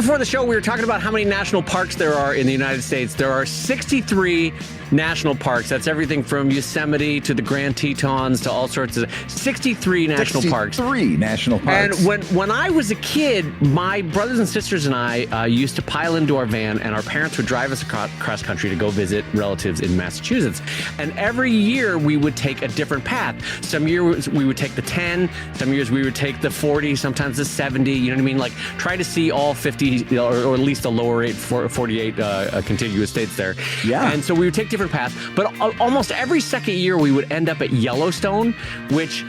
before the show, we were talking about how many national parks there are in the United States. There are 63 national parks. That's everything from Yosemite to the Grand Tetons to all sorts of 63 national parks. 63 national parks. And when I was a kid, my brothers and sisters and I used to pile into our van, and our parents would drive us across country to go visit relatives in Massachusetts. And every year we would take a different path. Some years we would take the 10, some years we would take the 40, sometimes the 70, you know what I mean? Like try to see all 50 or at least the lower 48 contiguous states there. Yeah. And so we would take different paths, but almost every second year we would end up at Yellowstone, which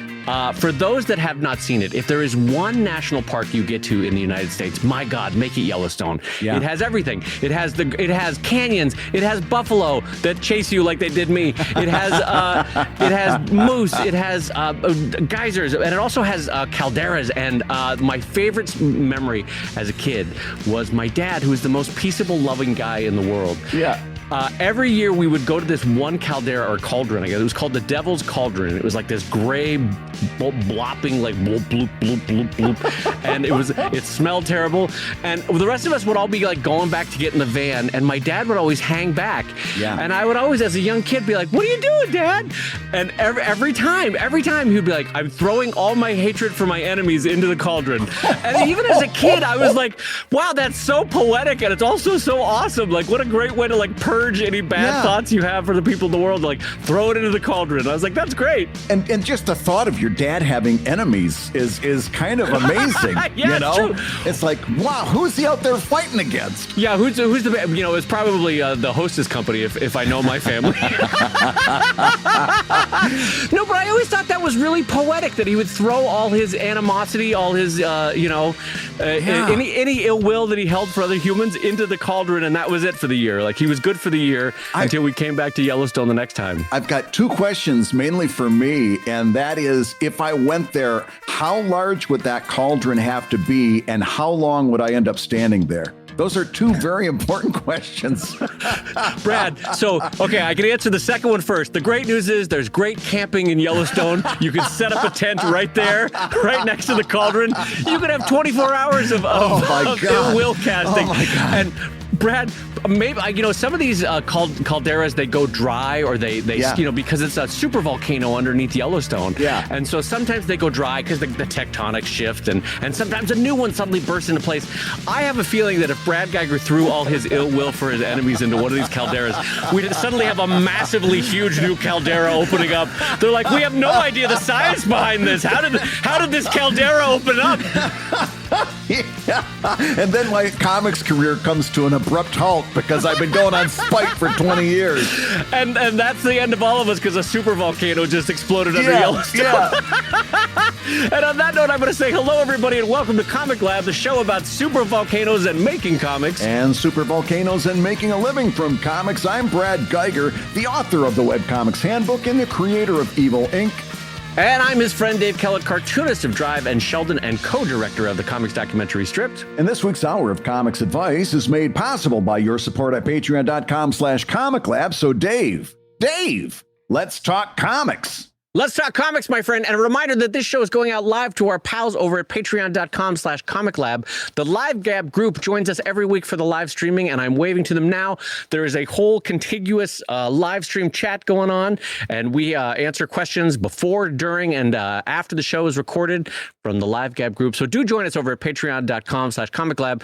for those that have not seen it, if there is one national park you get to in the United States, my God, make it Yellowstone. Yeah. It has everything. It has canyons. It has buffalo that chase you like they did me. It has moose. It has geysers, and it also has calderas. And my favorite memory as a kid was my dad, who is the most peaceable, loving guy in the world. Yeah. Every year we would go to this one caldera or cauldron, I guess. It was called the Devil's Cauldron. It was like this gray blopping like bloop, bloop, bloop, bloop, bloop. And it smelled terrible. And the rest of us would all be like going back to get in the van, and my dad would always hang back. Yeah. And I would always, as a young kid, be like, "What are you doing, Dad?" And every time he'd be like, "I'm throwing all my hatred for my enemies into the cauldron." And even as a kid, I was like, wow, that's so poetic, and it's also so awesome. Like, what a great way to like purge any bad thoughts you have for the people in the world, like throw it into the cauldron. I was like, that's great. And just the thought of your dad having enemies is kind of amazing. Yeah, you know? It's true. It's like, wow, who's he out there fighting against? Yeah, who's the, you know, it's probably the hostess company if I know my family. No, but I always thought that was really poetic, that he would throw all his animosity, all his, any ill will that he held for other humans into the cauldron, and that was it for the year. Like, he was good for the year until we came back to Yellowstone the next time. I've got two questions mainly for me, and that is, if I went there, how large would that cauldron have to be, and how long would I end up standing there? Those are two very important questions. Brad, okay, I can answer the second one first. The great news is there's great camping in Yellowstone. You can set up a tent right there, right next to the cauldron. You could have 24 hours of ill will casting. Oh my God. And Brad, maybe some of these calderas, they go dry, or they because it's a super volcano underneath Yellowstone. Yeah. And so sometimes they go dry because the tectonic shift, and sometimes a new one suddenly bursts into place. I have a feeling that if Brad Guigar threw all his ill will for his enemies into one of these calderas, we'd suddenly have a massively huge new caldera opening up. They're like, we have no idea the science behind this. How did this caldera open up? Yeah. And then my comics career comes to an abrupt halt because I've been going on spike for 20 years. And that's the end of all of us, because a super volcano just exploded under Yellowstone. Yeah. And on that note, I'm going to say hello, everybody, and welcome to ComicLab, the show about super volcanoes and making comics. And super volcanoes and making a living from comics. I'm Brad Guigar, the author of the Webcomics Handbook and the creator of Evil Inc. And I'm his friend Dave Kellett, cartoonist of Drive and Sheldon and co-director of the comics documentary Stripped. And this week's Hour of Comics Advice is made possible by your support at patreon.com/ComicLab. So Dave, let's talk comics. Let's talk comics, my friend. And a reminder that this show is going out live to our pals over at patreon.com/ComicLab. The Live Gab group joins us every week for the live streaming, and I'm waving to them now. There is a whole contiguous live stream chat going on, and we answer questions before, during, and after the show is recorded from the Live Gab group. So do join us over at patreon.com/ComicLab,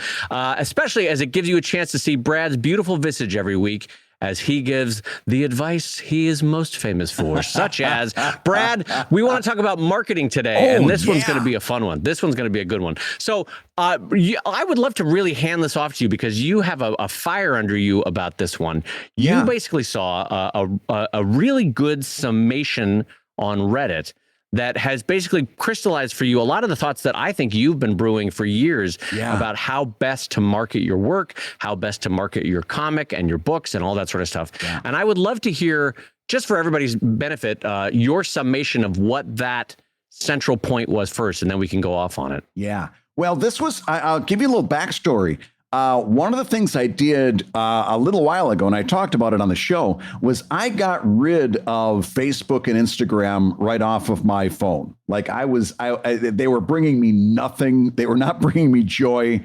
especially as it gives you a chance to see Brad's beautiful visage every week as he gives the advice he is most famous for, such as, Brad, we want to talk about marketing today, and this one's going to be a fun one. This one's going to be a good one. So I would love to really hand this off to you, because you have a fire under you about this one. You basically saw a really good summation on Reddit that has basically crystallized for you a lot of the thoughts that I think you've been brewing for years about how best to market your work, how best to market your comic and your books and all that sort of stuff. Yeah. And I would love to hear, just for everybody's benefit, your summation of what that central point was first, and then we can go off on it. Yeah. Well, this was, I'll give you a little backstory. One of the things I did a little while ago, and I talked about it on the show, was I got rid of Facebook and Instagram right off of my phone. Like they were bringing me nothing. They were not bringing me joy.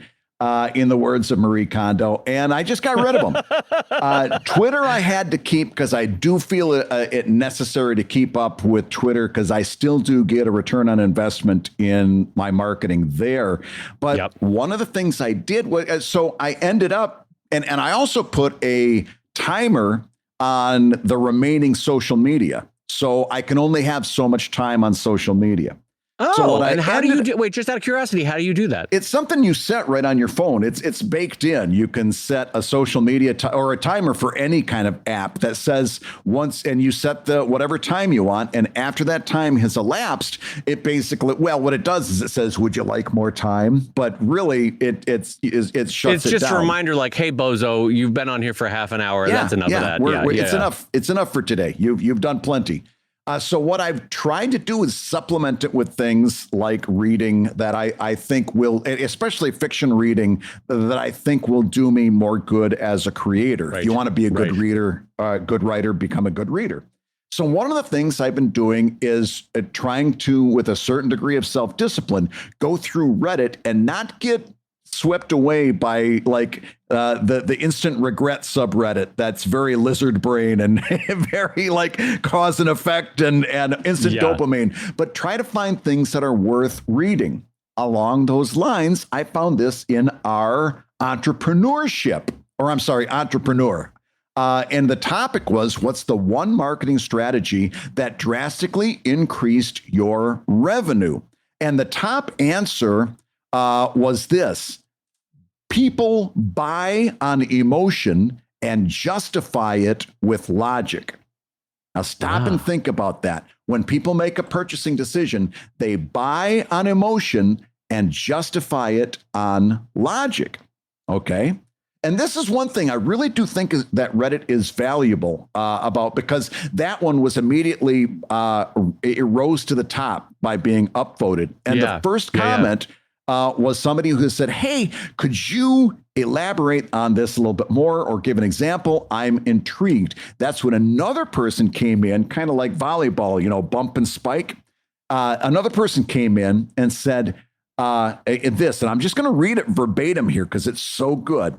in the words of Marie Kondo, and I just got rid of them. Twitter I had to keep because I do feel it necessary to keep up with Twitter because I still do get a return on investment in my marketing there. But one of the things I did was, so I ended up, and I also put a timer on the remaining social media. So I can only have so much time on social media. Oh, and how do you do? Wait, just out of curiosity, how do you do that? It's something you set right on your phone. It's baked in. You can set a social media or a timer for any kind of app that says once, and you set the whatever time you want. And after that time has elapsed, it basically, well, what it does is it says, "Would you like more time?" But really, it shuts it down. It's just a reminder, like, "Hey, bozo, you've been on here for half an hour. That's enough of that. It's enough. It's enough for today. You've done plenty." So what I've tried to do is supplement it with things like reading that I think will, especially fiction reading, that I think will do me more good as a creator. Right. If you want to be a good reader, good writer, become a good reader. So one of the things I've been doing is trying to, with a certain degree of self-discipline, go through Reddit and not get swept away by like the instant regret subreddit that's very lizard brain and very like cause and effect and instant dopamine, but try to find things that are worth reading. Along those lines, I found this in our entrepreneur. And the topic was, what's the one marketing strategy that drastically increased your revenue? And the top answer was this: people buy on emotion and justify it with logic. Now stop and think about that. When people make a purchasing decision, they buy on emotion and justify it on logic. Okay. And this is one thing I really do think that Reddit is valuable about, because that one was immediately, it rose to the top by being upvoted. And the first comment was somebody who said, "Hey, could you elaborate on this a little bit more or give an example? I'm intrigued." That's when another person came in, kind of like volleyball, bump and spike. Another person came in and said this, and I'm just going to read it verbatim here because it's so good.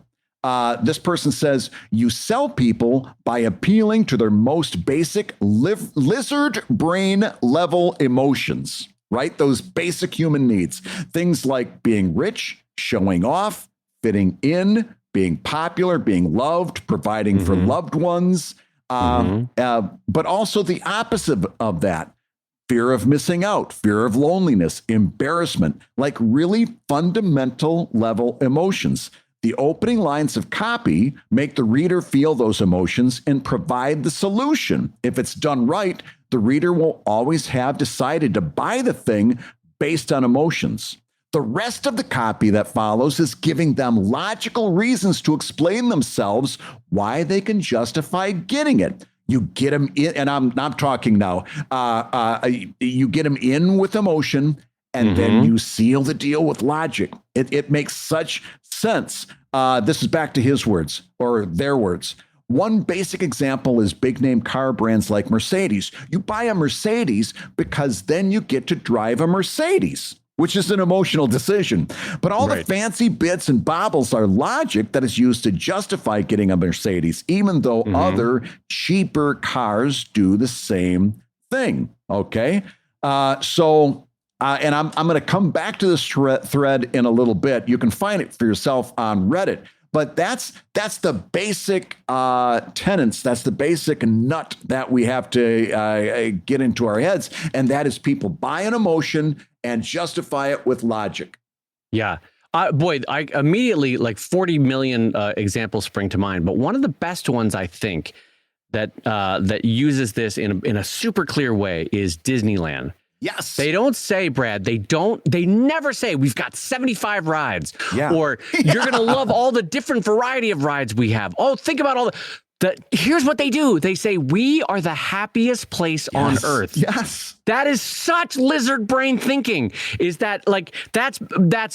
This person says, "You sell people by appealing to their most basic lizard brain level emotions." Right? Those basic human needs. Things like being rich, showing off, fitting in, being popular, being loved, providing for loved ones. But also the opposite of that. Fear of missing out, fear of loneliness, embarrassment, like really fundamental level emotions. The opening lines of copy make the reader feel those emotions and provide the solution. If it's done right, the reader will always have decided to buy the thing based on emotions. The rest of the copy that follows is giving them logical reasons to explain themselves why they can justify getting it. You get them in, and I'm talking now, you get them in with emotion, and then you seal the deal with logic. It makes such sense. This is back to his words, or their words. One basic example is big name car brands like Mercedes. You buy a Mercedes because then you get to drive a Mercedes, which is an emotional decision. But all the fancy bits and baubles are logic that is used to justify getting a Mercedes, even though other cheaper cars do the same thing. Okay. And I'm going to come back to this thread in a little bit. You can find it for yourself on Reddit. But that's the basic tenets. That's the basic nut that we have to get into our heads. And that is people buy an emotion and justify it with logic. Yeah. Boy, I immediately, like 40 million examples spring to mind. But one of the best ones, I think, that uses this in a super clear way is Disneyland. Yes. They don't say, Brad, they never say we've got 75 rides or you're going to love all the different variety of rides we have. Oh, think about all the Here's what they do. They say, we are the happiest place on earth. Yes. That is such lizard brain thinking. Is that like, that's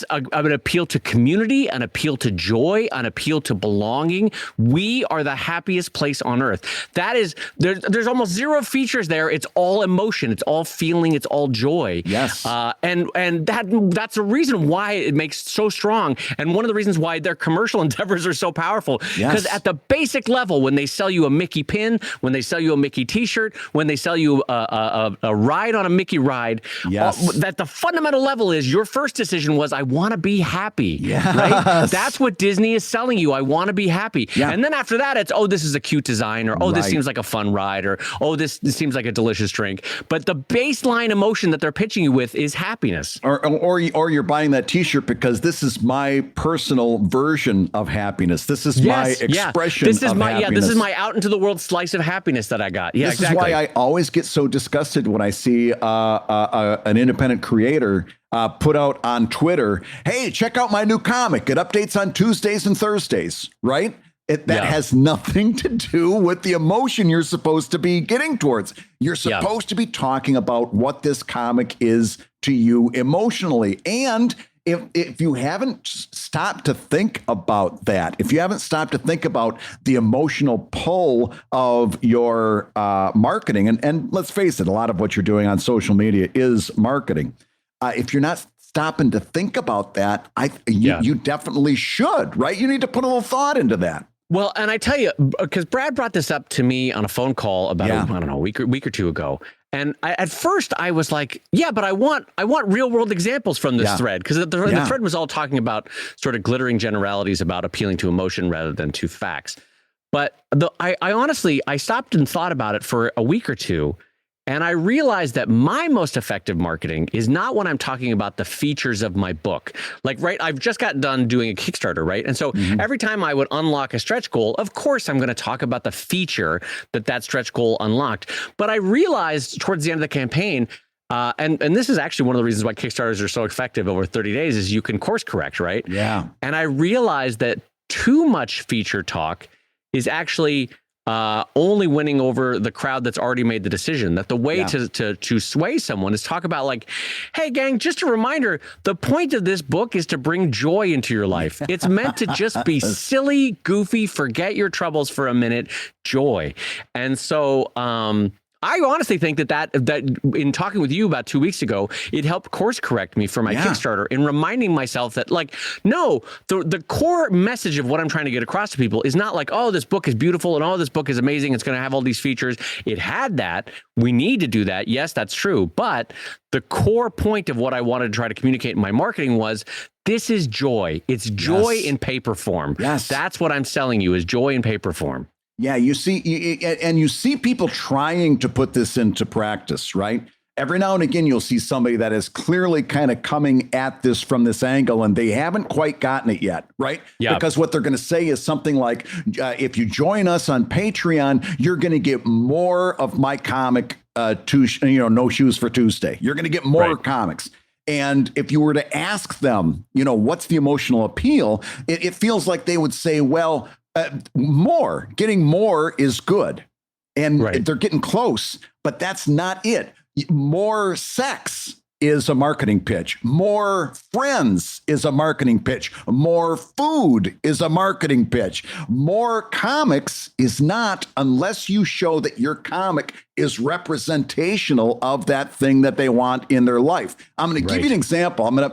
an appeal to community, an appeal to joy, an appeal to belonging. We are the happiest place on earth. That is, there's almost zero features there. It's all emotion. It's all feeling. It's all joy. Yes. And that's a reason why it makes so strong. And one of the reasons why their commercial endeavors are so powerful. Because at the basic level, when they sell you a Mickey pin, when they sell you a Mickey t-shirt, when they sell you a ride on a Mickey ride, that the fundamental level is your first decision was, I want to be happy. Right? That's what Disney is selling you. I want to be happy. And then after that, it's, oh, this is a cute design, or oh, this seems like a fun ride, or oh, this seems like a delicious drink. But the baseline emotion that they're pitching you with is happiness. Or you're buying that t-shirt because this is my personal version of happiness. This is my expression of happiness. This is my out into the world slice of happiness that I got. This is why I always get so disgusted when I see an independent creator put out on Twitter, hey, check out my new comic. It updates on Tuesdays and Thursdays, right? That has nothing to do with the emotion you're supposed to be getting towards. You're supposed to be talking about what this comic is to you emotionally. And if you haven't stopped to think about that, if you haven't stopped to think about the emotional pull of your marketing, and let's face it, a lot of what you're doing on social media is marketing. If you're not stopping to think about that, you definitely should, right? You need to put a little thought into that. Well, and I tell you, because Brad brought this up to me on a phone call about, I don't know, a week or two ago. And at first I was like, yeah, but I want real world examples from this thread, because the thread was all talking about sort of glittering generalities about appealing to emotion rather than to facts. But I honestly stopped and thought about it for a week or two. And I realized that my most effective marketing is not when I'm talking about the features of my book. Like, right, I've just got done doing a Kickstarter, right? And so every time I would unlock a stretch goal, of course, I'm going to talk about the feature that stretch goal unlocked. But I realized towards the end of the campaign, and this is actually one of the reasons why Kickstarters are so effective over 30 days, is you can course correct, right? Yeah. And I realized that too much feature talk is actually only winning over the crowd that's already made the decision. That the way to sway someone is talk about, like, hey, gang, just a reminder, the point of this book is to bring joy into your life. It's meant to just be silly, goofy, forget your troubles for a minute, joy. And so I honestly think that in talking with you about 2 weeks ago, it helped course correct me for my Kickstarter in reminding myself that, like, no, the core message of what I'm trying to get across to people is not like, oh, this book is beautiful and oh, this book is amazing, it's going to have all these features. It had that. We need to do that. Yes, that's true. But the core point of what I wanted to try to communicate in my marketing was, this is joy. It's joy in paper form. Yes. That's what I'm selling you, is joy in paper form. Yeah, you see people trying to put this into practice, right? Every now and again, you'll see somebody that is clearly kind of coming at this from this angle, and they haven't quite gotten it yet, right? Yeah. Because what they're going to say is something like, if you join us on Patreon, you're going to get more of my comic, No Shoes for Tuesday. You're going to get more comics. And if you were to ask them, what's the emotional appeal, it feels like they would say, well, getting more is good. And they're getting close, but that's not it. More sex is a marketing pitch. More friends is a marketing pitch. More food is a marketing pitch. More comics is not, unless you show that your comic is representational of that thing that they want in their life. I'm going to give you an example. I'm going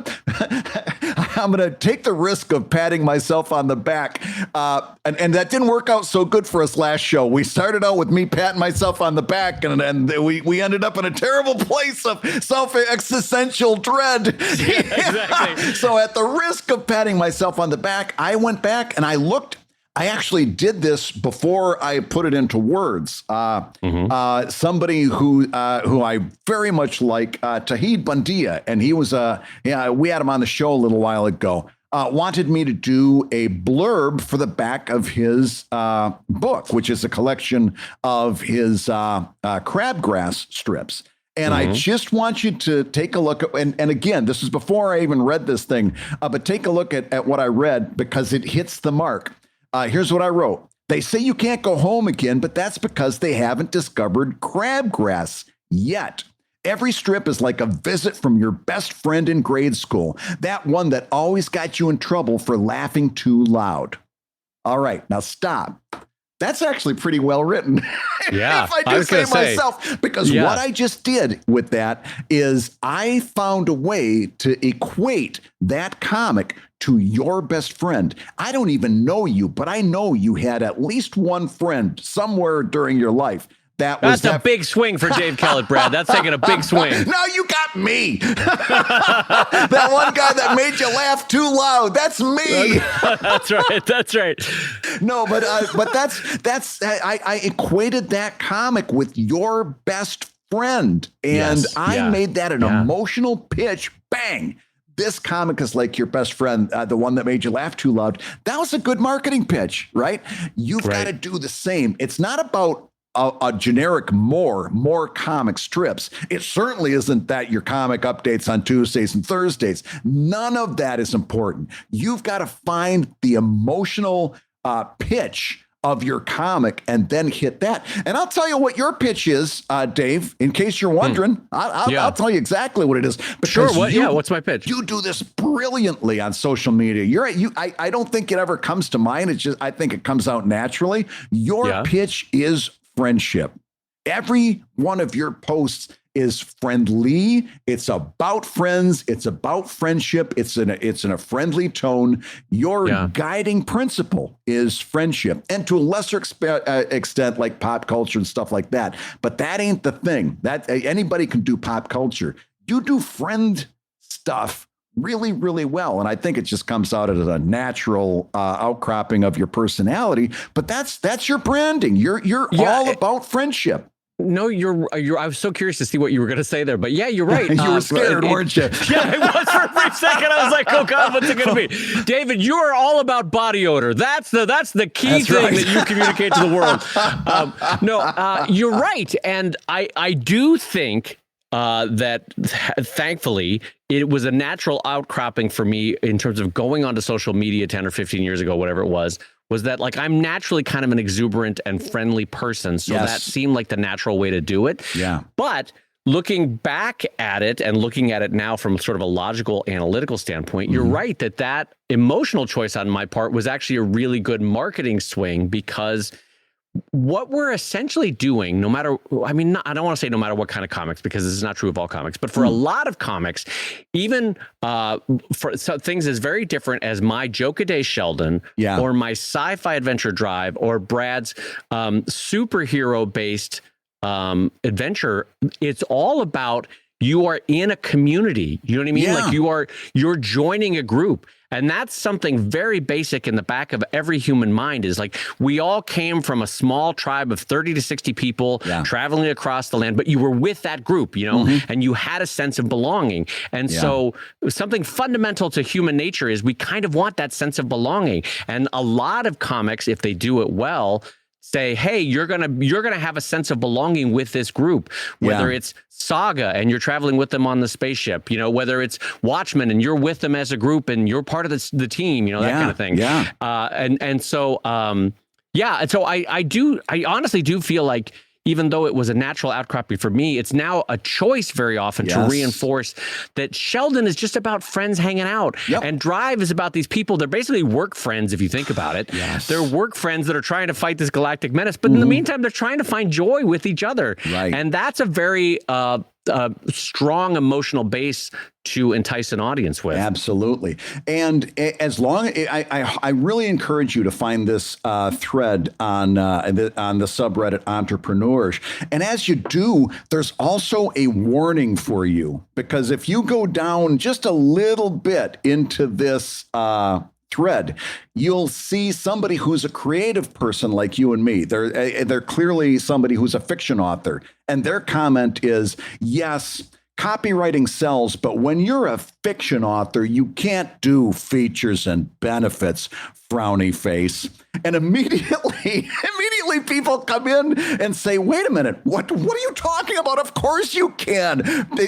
to take the risk of patting myself on the back. And that didn't work out so good for us last show. We started out with me patting myself on the back, and we ended up in a terrible place of self-existential dread. Exactly. So at the risk of patting myself on the back, I went back and I looked. I actually did this before I put it into words. Somebody who I very much like, Tahid Bundia, and he was we had him on the show a little while ago. Wanted me to do a blurb for the back of his book, which is a collection of his crabgrass strips. And I just want you to take a look at, and again, this is before I even read this thing, but take a look at what I read, because it hits the mark. Here's what I wrote. They say you can't go home again, but that's because they haven't discovered crabgrass yet. Every strip is like a visit from your best friend in grade school, that one that always got you in trouble for laughing too loud. All right, now stop. That's actually pretty well written. Yeah, if I do say myself, because what I just did with that is I found a way to equate that comic to your best friend. I don't even know you, but I know you had at least one friend somewhere during your life. That's a big swing for Dave Kellett, Brad. That's taking a big swing. No, you got me. That one guy that made you laugh too loud. That's me. That's right. That's right. No, but I equated that comic with your best friend, and I made that an emotional pitch. Bang. This comic is like your best friend, the one that made you laugh too loud. That was a good marketing pitch, right? You've got to do the same. It's not about a generic more comic strips. It certainly isn't that your comic updates on Tuesdays and Thursdays. None of that is important. You've got to find the emotional pitch of your comic and then hit that. And I'll tell you what your pitch is, Dave, in case you're wondering. I'll tell you exactly what it is. Sure. What's my pitch? You do this brilliantly on social media. I don't think it ever comes to mind. It's just, I think it comes out naturally. Your pitch is friendship. Every one of your posts is friendly. It's about friends. It's about friendship. It's in a friendly tone. Your guiding principle is friendship, and to a lesser extent, like pop culture and stuff like that. But that ain't the thing. That anybody can do pop culture. You do friend stuff really, really well. And I think it just comes out as a natural outcropping of your personality. But that's your branding. You're all about friendship. No, I was so curious to see what you were going to say there, but yeah, you're right. You were scared, weren't you? Yeah, I was for a brief second. I was like, oh God, what's it going to be? David, you are all about body odor. That's the key thing that you communicate to the world. You're right. And I do think that thankfully it was a natural outcropping for me in terms of going onto social media 10 or 15 years ago, whatever it was that like I'm naturally kind of an exuberant and friendly person. So that seemed like the natural way to do it. Yeah. But looking back at it and looking at it now from sort of a logical, analytical standpoint, you're right that emotional choice on my part was actually a really good marketing swing, because what we're essentially doing, I don't want to say no matter what kind of comics, because this is not true of all comics, but for a lot of comics, even for things as very different as my Joke-A-Day Sheldon or my Sci-Fi Adventure Drive or Brad's superhero-based adventure, it's all about you are in a community. You know what I mean? Yeah. Like you're joining a group. And that's something very basic in the back of every human mind, is like we all came from a small tribe of 30 to 60 people traveling across the land, but you were with that group, and you had a sense of belonging. And so something fundamental to human nature is we kind of want that sense of belonging. And a lot of comics, if they do it well, say, hey, you're gonna have a sense of belonging with this group, whether it's Saga and you're traveling with them on the spaceship, whether it's Watchmen and you're with them as a group and you're part of the team, that kind of thing. And so I honestly do feel like, even though it was a natural outcropping for me, it's now a choice very often to reinforce that Sheldon is just about friends hanging out. And Drive is about these people. They're basically work friends, if you think about it. They're work friends that are trying to fight this galactic menace. But in the meantime, they're trying to find joy with each other. And that's a very strong emotional base to entice an audience with. Absolutely. And as long I really encourage you to find this thread on the subreddit Entrepreneurs. And as you do, there's also a warning for you, because if you go down just a little bit into this thread, you'll see somebody who's a creative person like you and me. They're clearly somebody who's a fiction author. And their comment is, yes, copywriting sells, but when you're a fiction author, you can't do features and benefits, frowny face. And immediately immediately people come in and say, wait a minute, what are you talking about? Of course you can,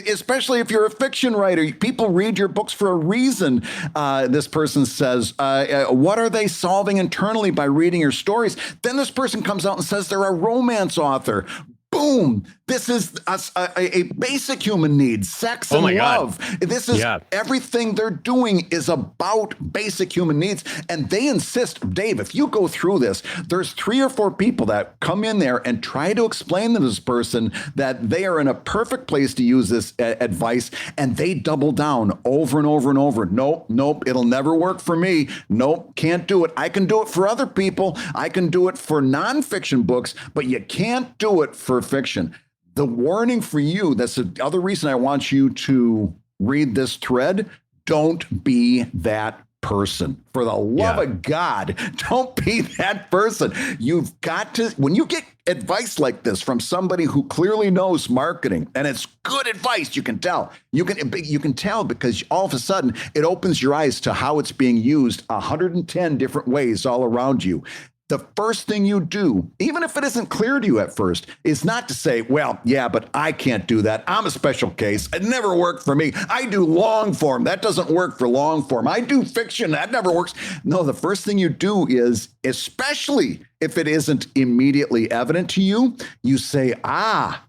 especially if you're a fiction writer. People read your books for a reason. This person says, what are they solving internally by reading your stories? Then this person comes out and says they're a romance author. Boom. This is a basic human need, sex and love. This is everything they're doing is about basic human needs. And they insist, Dave, if you go through this, there's 3 or 4 people that come in there and try to explain to this person that they are in a perfect place to use this advice. And they double down over and over and over. Nope, it'll never work for me. Nope, can't do it. I can do it for other people. I can do it for nonfiction books, but you can't do it for fiction. The warning for you, that's the other reason I want you to read this thread. Don't be that person. For the love of God, don't be that person. You've got to, when you get advice like this from somebody who clearly knows marketing, and it's good advice, you can tell. You can tell because all of a sudden it opens your eyes to how it's being used 110 different ways all around you. The first thing you do, even if it isn't clear to you at first, is not to say, well, yeah, but I can't do that. I'm a special case. It never worked for me. I do long form. That doesn't work for long form. I do fiction. That never works. No, the first thing you do is, especially if it isn't immediately evident to you, you say, I'm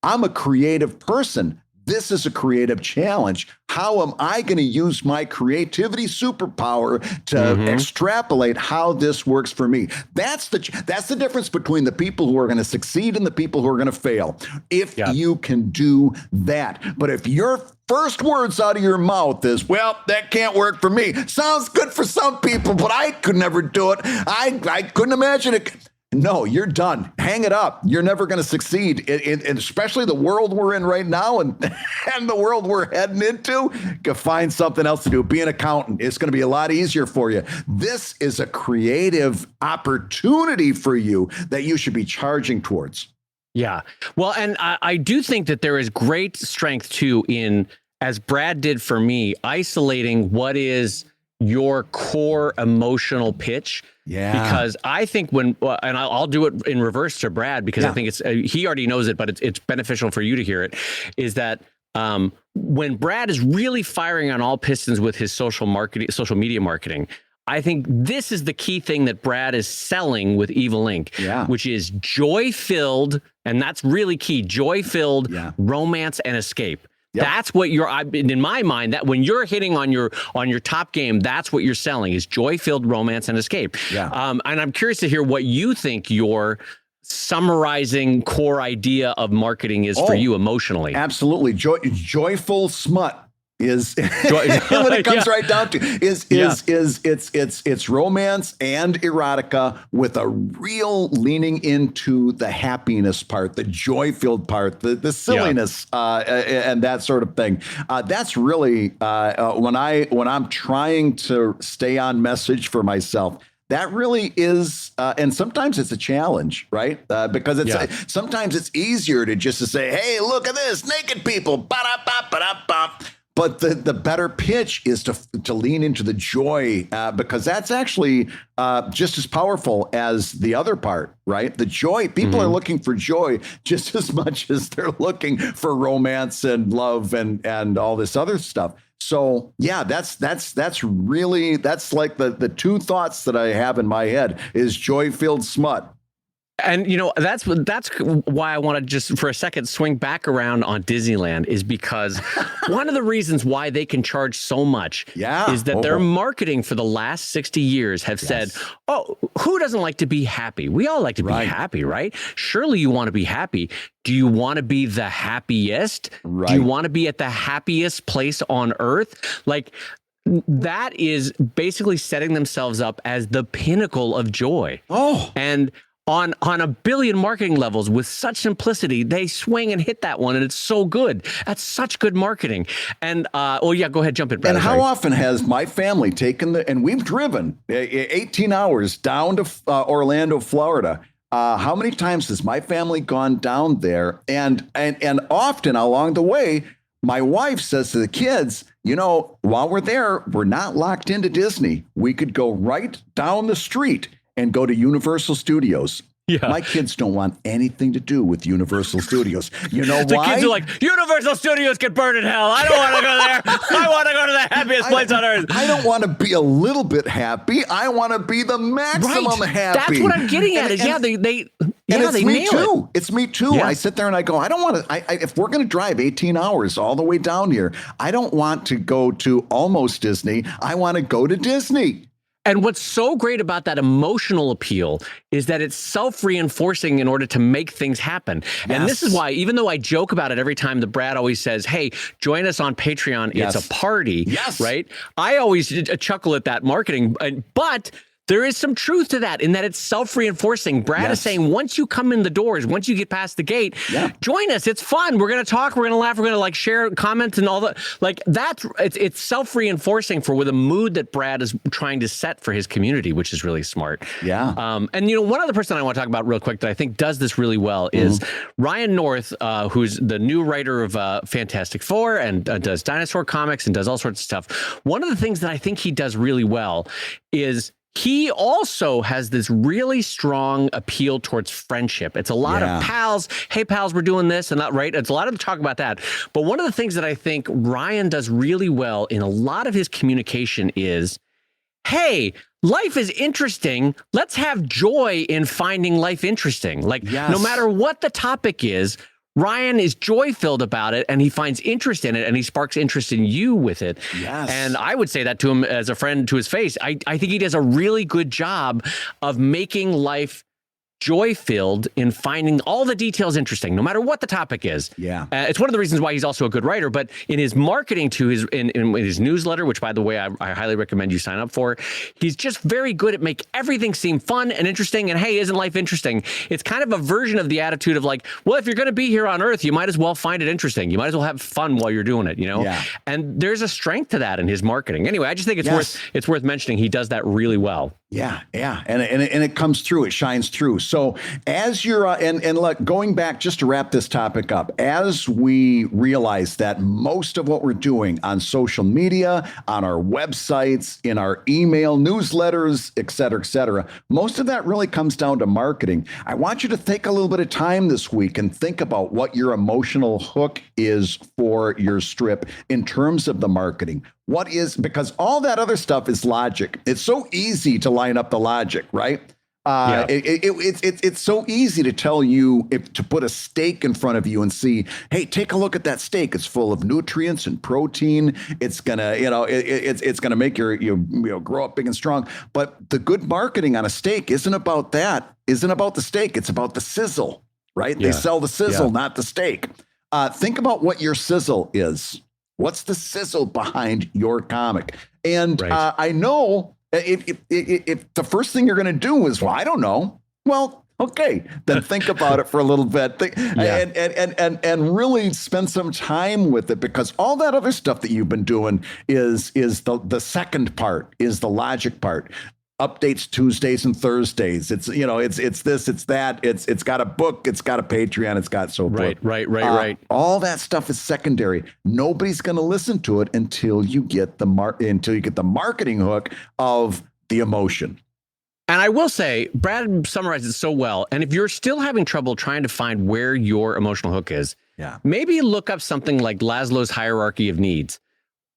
a creative person. This is a creative challenge. How am I going to use my creativity superpower to extrapolate how this works for me? That's the difference between the people who are going to succeed and the people who are going to fail. If you can do that. But if your first words out of your mouth is, well, that can't work for me. Sounds good for some people, but I could never do it. I couldn't imagine it. No, you're done. Hang it up. You're never going to succeed. And especially the world we're in right now and the world we're heading into, go find something else to do. Be an accountant. It's going to be a lot easier for you. This is a creative opportunity for you that you should be charging towards. Yeah. Well, and I do think that there is great strength too in, as Brad did for me, isolating what is your core emotional pitch. Yeah. Because I think and I'll do it in reverse to Brad because I think it's, he already knows it, but it's beneficial for you to hear it, is that when Brad is really firing on all pistons with his social media marketing, I think this is the key thing that Brad is selling with Evil Inc., which is joy-filled, and that's really key, joy-filled romance and escape. Yep. That's what in my mind, that when you're hitting on your top game, that's what you're selling is joy-filled romance and escape. Yeah. And I'm curious to hear what you think your summarizing core idea of marketing is for you emotionally. Absolutely. Joyful smut is what it comes right down to it's romance and erotica with a real leaning into the happiness part, the joy-filled part, the silliness and that sort of thing. That's really when I'm trying to stay on message for myself. That really is, and sometimes it's a challenge, right? Because sometimes it's easier to just to say, "Hey, look at this, naked people." Ba-da-ba-ba-da-ba. But the better pitch is to lean into the joy because that's actually just as powerful as the other part, right? The joy, people are looking for joy just as much as they're looking for romance and love and all this other stuff. So yeah, that's really like the two thoughts that I have in my head is joy-filled smut. And, that's why I want to just for a second swing back around on Disneyland is because one of the reasons why they can charge so much is that their marketing for the last 60 years have said, oh, who doesn't like to be happy? We all like to be happy, right? Surely you want to be happy. Do you want to be the happiest? Right. Do you want to be at the happiest place on earth? Like, that is basically setting themselves up as the pinnacle of joy. Oh, and on a billion marketing levels with such simplicity, they swing and hit that one, and it's so good. That's such good marketing. And go ahead, jump in, Brad. And how often has my family taken and we've driven 18 hours down to Orlando, Florida. How many times has my family gone down there? And often along the way, my wife says to the kids, while we're there, we're not locked into Disney. We could go right down the street and go to Universal Studios. Yeah. My kids don't want anything to do with Universal Studios. You know The why? kids are like, Universal Studios can burn in hell. I don't want to go there. I want to go to the happiest place on earth. I don't want to be a little bit happy. I want to be the maximum happy. That's what I'm getting at. They it's they me nail too. It's me too. Yeah. I sit there and I go, I don't want to. If we're going to drive 18 hours all the way down here, I don't want to go to almost Disney. I want to go to Disney. And what's so great about that emotional appeal is that it's self-reinforcing in order to make things happen. Yes. And this is why, even though I joke about it every time, the Brad always says, hey, join us on Patreon. Yes. It's a party. Yes. Right? I always chuckle at that marketing, but there is some truth to that in that it's self-reinforcing. Brad is saying, once you come in the doors, once you get past the gate, join us. It's fun. We're going to talk. We're going to laugh. We're going to like share comments and all that. Like that's it's self-reinforcing for with a mood that Brad is trying to set for his community, which is really smart. Yeah. And one other person I want to talk about real quick that I think does this really well is Ryan North, who's the new writer of Fantastic Four and does dinosaur comics and does all sorts of stuff. One of the things that I think he does really well is he also has this really strong appeal towards friendship. It's a lot of pals. Hey, pals, we're doing this and that, right? It's a lot of talk about that. But one of the things that I think Ryan does really well in a lot of his communication is, hey, life is interesting. Let's have joy in finding life interesting. Like, no matter what the topic is, Ryan is joy-filled about it, and he finds interest in it, and he sparks interest in you with it. Yes. And I would say that to him as a friend to his face. I think he does a really good job of making life joy-filled in finding all the details interesting, no matter what the topic is. Yeah. It's one of the reasons why he's also a good writer, but in his marketing to his, in his newsletter, which by the way, I highly recommend you sign up for, he's just very good at make everything seem fun and interesting. And hey, isn't life interesting? It's kind of a version of the attitude of like, well, if you're going to be here on Earth, you might as well find it interesting. You might as well have fun while you're doing it, Yeah. And there's a strength to that in his marketing. Anyway, I just think it's worth mentioning. He does that really well. Yeah, and it comes through. It shines through. So as you're and look, going back just to wrap this topic up, as we realize that most of what we're doing on social media, on our websites, in our email newsletters, et cetera, most of that really comes down to marketing. I want you to take a little bit of time this week and think about what your emotional hook is for your strip in terms of the marketing. Because all that other stuff is logic. It's so easy to line up the logic, right? It's so easy to tell you to put a steak in front of you and see, hey, take a look at that steak. It's full of nutrients and protein. It's gonna, it's gonna make you grow up big and strong. But the good marketing on a steak isn't about that. Isn't about the steak. It's about the sizzle, right? They sell the sizzle, not the steak. Think about what your sizzle is. What's the sizzle behind your comic? And I know if the first thing you're going to do is, well, I don't know. Well, okay, then think about it for a little bit and really spend some time with it, because all that other stuff that you've been doing is the second part, is the logic part. Updates Tuesdays and Thursdays. It's it's this, it's that. It's got a book. It's got a Patreon. It's got so forth. Right. All that stuff is secondary. Nobody's going to listen to it until you get the marketing hook of the emotion. And I will say, Brad summarized it so well. And if you're still having trouble trying to find where your emotional hook is, maybe look up something like Maslow's hierarchy of needs.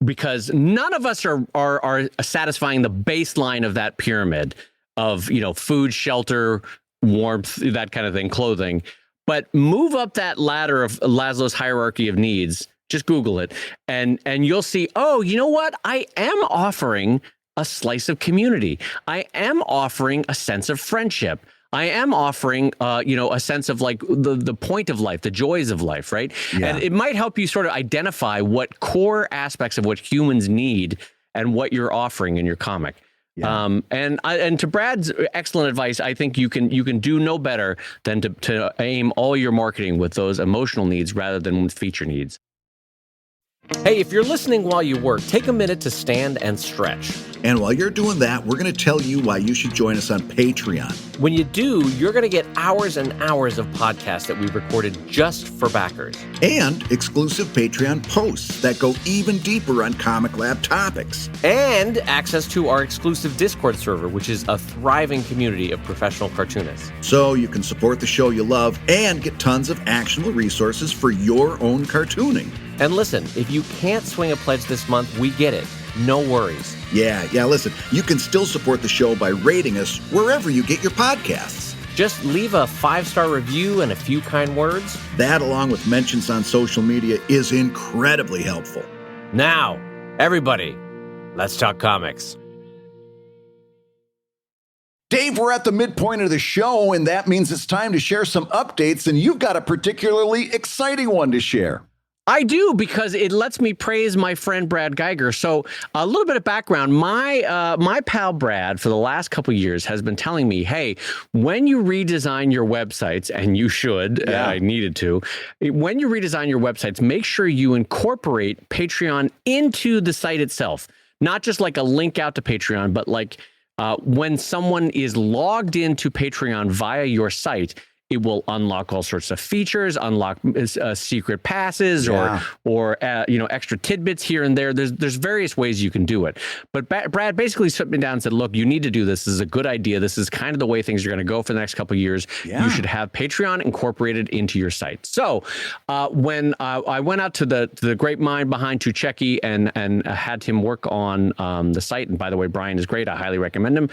Because none of us are satisfying the baseline of that pyramid of, food, shelter, warmth, that kind of thing, clothing. But move up that ladder of Maslow's hierarchy of needs. Just Google it, and you'll see, oh, you know what? I am offering a slice of community. I am offering a sense of friendship. I am offering, a sense of like the point of life, the joys of life, right? Yeah. And it might help you sort of identify what core aspects of what humans need and what you're offering in your comic. Yeah. And to Brad's excellent advice, I think you can do no better than to aim all your marketing with those emotional needs rather than with feature needs. Hey, if you're listening while you work, take a minute to stand and stretch. And while you're doing that, we're going to tell you why you should join us on Patreon. When you do, you're going to get hours and hours of podcasts that we've recorded just for backers. And exclusive Patreon posts that go even deeper on ComicLab topics. And access to our exclusive Discord server, which is a thriving community of professional cartoonists. So you can support the show you love and get tons of actionable resources for your own cartooning. And listen, if you can't swing a pledge this month, we get it. No worries. Yeah, listen, you can still support the show by rating us wherever you get your podcasts. Just leave a 5-star review and a few kind words. That, along with mentions on social media, is incredibly helpful. Now, everybody, let's talk comics. Dave, we're at the midpoint of the show, and that means it's time to share some updates, and you've got a particularly exciting one to share. I do, because it lets me praise my friend Brad Guigar. So a little bit of background. My pal Brad, for the last couple of years, has been telling me, hey, when you redesign your websites, and you should, I needed to, when you redesign your websites, make sure you incorporate Patreon into the site itself. Not just like a link out to Patreon, but like when someone is logged into Patreon via your site, it will unlock all sorts of features, unlock secret passes, or extra tidbits here and there. There's various ways you can do it. But Brad basically sat me down and said, look, you need to do this. This is a good idea. This is kind of the way things are going to go for the next couple of years. Yeah. You should have Patreon incorporated into your site. So when I went out to the great mind behind Tucheki and had him work on the site, and by the way, Brian is great. I highly recommend him.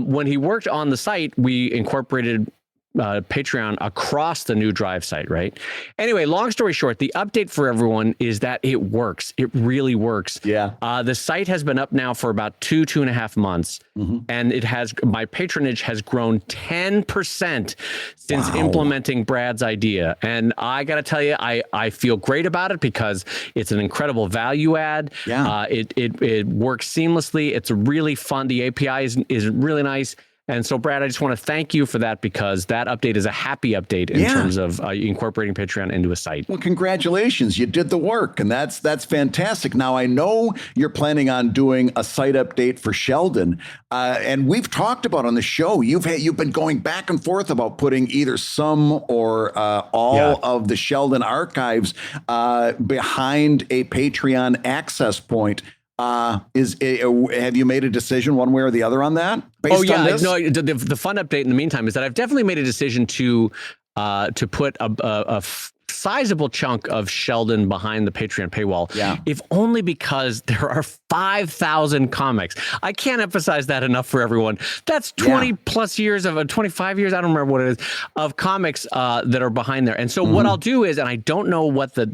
When he worked on the site, we incorporated Patreon across the new Drive site, right? Anyway, long story short, the update for everyone is that it works. It really works. Yeah. The site has been up now for about 2.5 months, and my patronage has grown 10% since implementing Brad's idea. And I got to tell you, I feel great about it because it's an incredible value add. Yeah. It works seamlessly. It's really fun. The API is really nice. And so, Brad, I just want to thank you for that, because that update is a happy update in terms of incorporating Patreon into a site. Well, congratulations. You did the work, and that's fantastic. Now, I know you're planning on doing a site update for Sheldon, and we've talked about on the show, you've been going back and forth about putting either some or all of the Sheldon archives behind a Patreon access point. Have you made a decision one way or the other on that? No, the fun update in the meantime is that I've definitely made a decision to put a sizable chunk of Sheldon behind the Patreon paywall. Yeah. If only because there are 5,000 comics. I can't emphasize that enough for everyone. That's 20 plus years of 25 years. I don't remember what it is of comics that are behind there. And so what I'll do is, and I don't know what the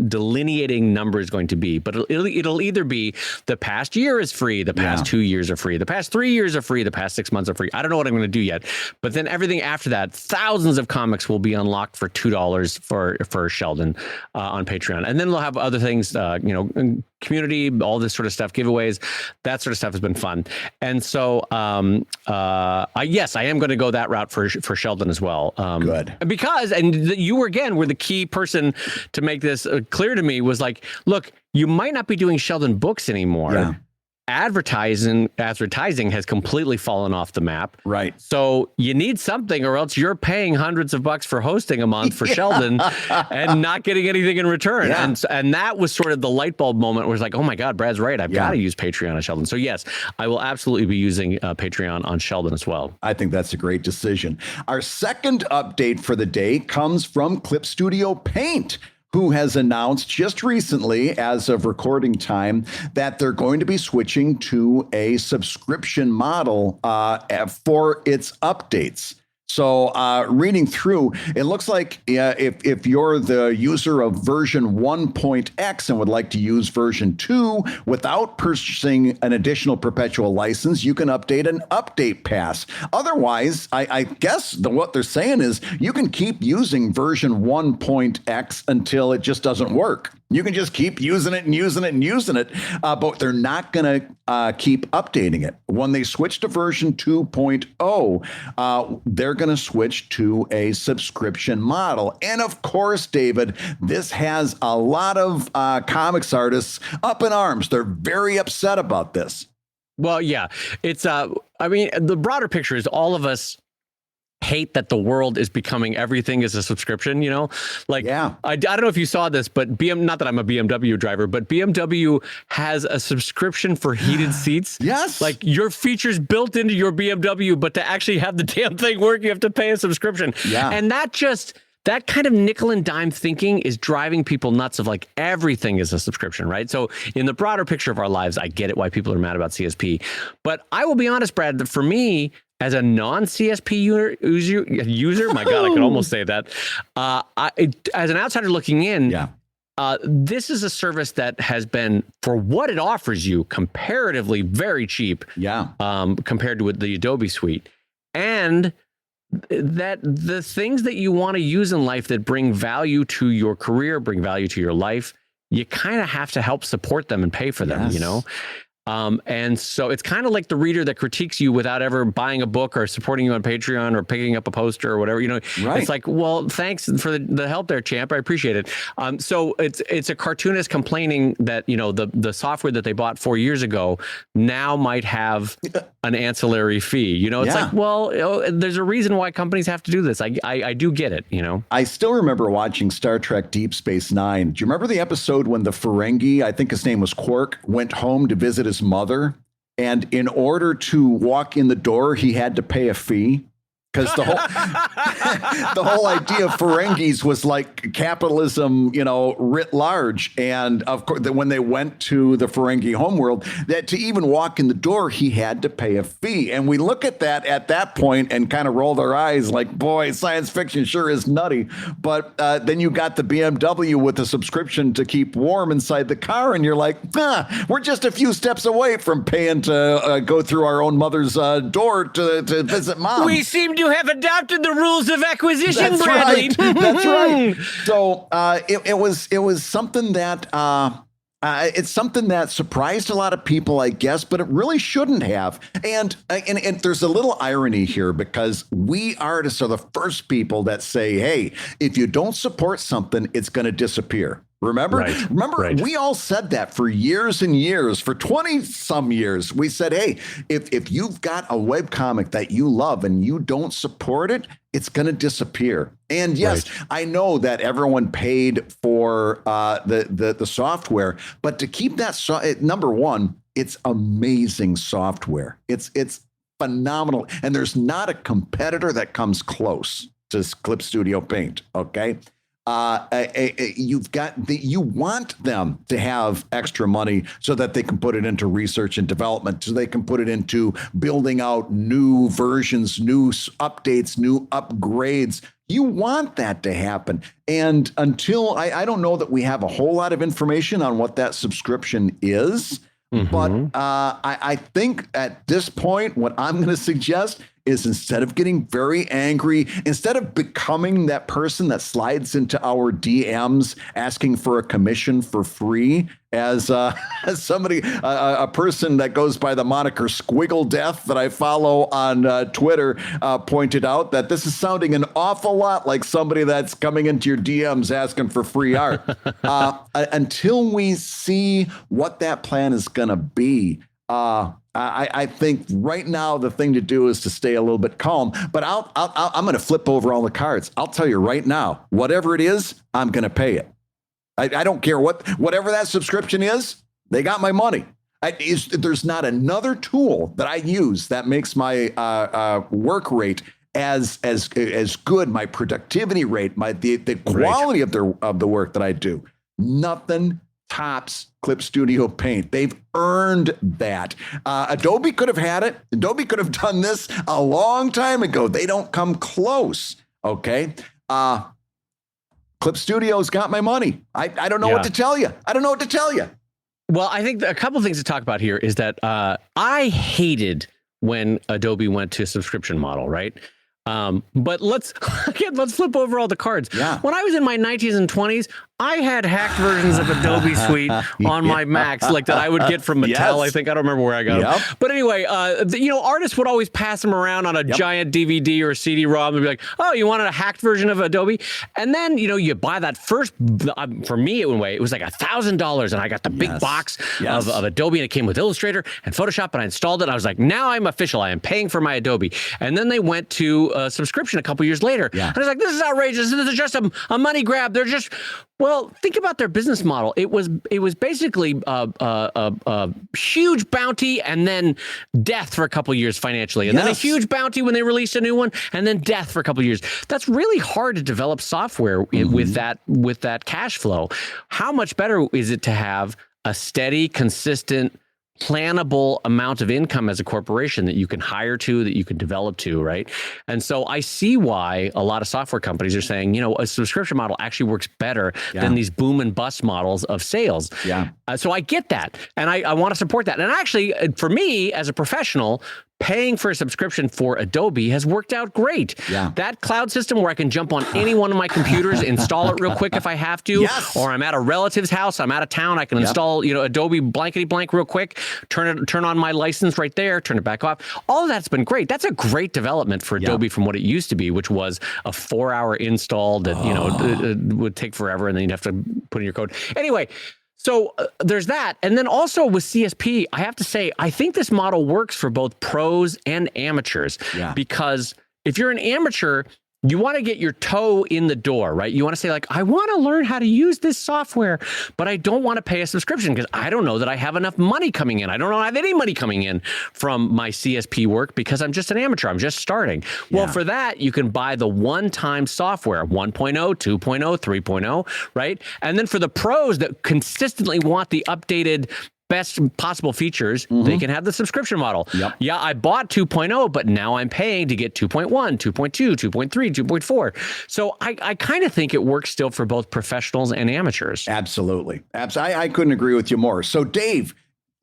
delineating number is going to be, but it'll either be the past year is free, the past 2 years are free, the past 3 years are free, the past 6 months are free. I don't know what I'm going to do yet, but then everything after that, thousands of comics will be unlocked for $2 for Sheldon on Patreon. And then they'll have other things, community, all this sort of stuff, giveaways, that sort of stuff has been fun. And so, I am going to go that route for Sheldon as well. Good. Because, you were the key person to make this clear to me, was like, look, you might not be doing Sheldon books anymore. Yeah. Advertising has completely fallen off the map. Right. So you need something, or else you're paying hundreds of bucks for hosting a month for Sheldon and not getting anything in return. Yeah. And that was sort of the light bulb moment where it's like, oh my God, Brad's right. I've got to use Patreon on Sheldon. So yes, I will absolutely be using Patreon on Sheldon as well. I think that's a great decision. Our second update for the day comes from Clip Studio Paint, who has announced just recently, as of recording time, that they're going to be switching to a subscription model for its updates. So reading through, it looks like if you're the user of version 1.x and would like to use version 2 without purchasing an additional perpetual license, you can update an update pass. Otherwise, I guess what they're saying is you can keep using version 1.x until it just doesn't work. You can just keep using it and using it and using it, but they're not going to keep updating it. When they switch to version 2.0, they're going to switch to a subscription model. And of course, David, this has a lot of comics artists up in arms. They're very upset about this. Well, yeah, it's I mean, the broader picture is all of us hate that the world is becoming everything is a subscription, you know, like, yeah. I don't know if you saw this, but not that I'm a BMW driver, but BMW has a subscription for heated seats. Yes. Like your features built into your BMW, but to actually have the damn thing work, you have to pay a subscription. Yeah. And that kind of nickel and dime thinking is driving people nuts of like everything is a subscription, right? So in the broader picture of our lives, I get it why people are mad about CSP. But I will be honest, Brad, that for me, as a non-CSP user, my God, I could almost say that. As an outsider looking in, this is a service that has been, for what it offers you, comparatively very cheap. Yeah. Compared to the Adobe suite. And that the things that you want to use in life that bring value to your career, bring value to your life, you kind of have to help support them and pay for them, you know? And so it's kind of like the reader that critiques you without ever buying a book or supporting you on Patreon or picking up a poster or whatever, you know, It's like, well, thanks for the help there, champ. I appreciate it. So it's a cartoonist complaining that, you know, the software that they bought 4 years ago now might have an ancillary fee, you know, it's like, well, there's a reason why companies have to do this. I do get it, you know. I still remember watching Star Trek Deep Space Nine. Do you remember the episode when the Ferengi, I think his name was Quark, went home to visit his mother, and in order to walk in the door he had to pay a fee? Because the whole idea of Ferengis was like capitalism, you know, writ large. And of course, when they went to the Ferengi homeworld, that to even walk in the door, he had to pay a fee. And we look at that point and kind of roll our eyes like, boy, science fiction sure is nutty. But then you got the BMW with a subscription to keep warm inside the car. And you're like, we're just a few steps away from paying to go through our own mother's door to visit mom. We seem to have adopted the rules of acquisition, Bradley. That's right. So it was something that it's something that surprised a lot of people, I guess, but it really shouldn't have. And there's a little irony here because we artists are the first people that say, hey, if you don't support something, it's going to disappear. Remember, we all said that for years and years, for 20 some years. We said, hey, if you've got a webcomic that you love and you don't support it, it's going to disappear. And yes, I know that everyone paid for the software, but to keep that number one, it's amazing software. It's phenomenal. And there's not a competitor that comes close to Clip Studio Paint. Okay. You want them to have extra money so that they can put it into research and development, so they can put it into building out new versions, new updates, new upgrades. You want that to happen. And until I don't know that we have a whole lot of information on what that subscription is, but I think at this point, what I'm going to suggest is instead of getting very angry, instead of becoming that person that slides into our DMs asking for a commission for free, as somebody, a person that goes by the moniker Squiggle Death that I follow on Twitter pointed out, that this is sounding an awful lot like somebody that's coming into your DMs asking for free art. Until we see what that plan is going to be, I think right now the thing to do is to stay a little bit calm. But I'm going to flip over all the cards. I'll tell you right now, whatever it is, I'm going to pay it. I don't care whatever that subscription is. They got my money. There's not another tool that I use that makes my work rate as good, my productivity rate, the quality of the work that I do. Nothing tops Clip Studio Paint. They've earned that. Adobe could have had it. Adobe could have done this a long time ago. They don't come close. Okay. Clip Studio's got my money. I don't know what to tell you. I don't know what to tell you. Well, I think a couple of things to talk about here is that I hated when Adobe went to a subscription model, right? But let's flip over all the cards. Yeah. When I was in my 19s and 20s, I had hacked versions of Adobe Suite on my Macs, like that I would get from Mattel. Yes. I think I don't remember where I got them. But anyway, artists would always pass them around on a giant DVD or CD-ROM and be like, "Oh, you wanted a hacked version of Adobe?" And then you buy that first. For me, it was like $1,000, and I got the big box of Adobe, and it came with Illustrator and Photoshop, and I installed it. And I was like, "Now I'm official. I am paying for my Adobe." And then they went to a subscription a couple years later. And I was like, "This is outrageous. This is just a money grab. They're just." Well, think about their business model. It was basically a huge bounty and then death for a couple of years financially, and then a huge bounty when they released a new one, and then death for a couple of years. That's really hard to develop software with that cash flow. How much better is it to have a steady, consistent, plannable amount of income as a corporation that you can hire to, that you can develop to, right? And so I see why a lot of software companies are saying, a subscription model actually works better than these boom and bust models of sales. So I get that. And I want to support that. And actually, for me as a professional, paying for a subscription for Adobe has worked out great. That cloud system where I can jump on any one of my computers, install it real quick if I have to, or I'm at a relative's house, I'm out of town, I can install, Adobe blankety blank real quick, turn on my license right there, turn it back off. All of that's been great. That's a great development for Adobe from what it used to be, which was a 4-hour install that, it would take forever, and then you'd have to put in your code. Anyway, so there's that. And then also with CSP, I have to say, I think this model works for both pros and amateurs. Because if you're an amateur, you want to get your toe in the door, right? You want to say, like, I want to learn how to use this software, but I don't want to pay a subscription because I don't know that I have enough money coming in. I don't have any money coming in from my CSP work because I'm just an amateur. I'm just starting. Well, for that, you can buy the one-time software, 1.0, 2.0, 3.0, right? And then for the pros that consistently want the updated best possible features, they can have the subscription model. I bought 2.0, but now I'm paying to get 2.1, 2.2, 2.3, 2.4. So I kind of think it works still for both professionals and amateurs. Absolutely. I couldn't agree with you more. So Dave,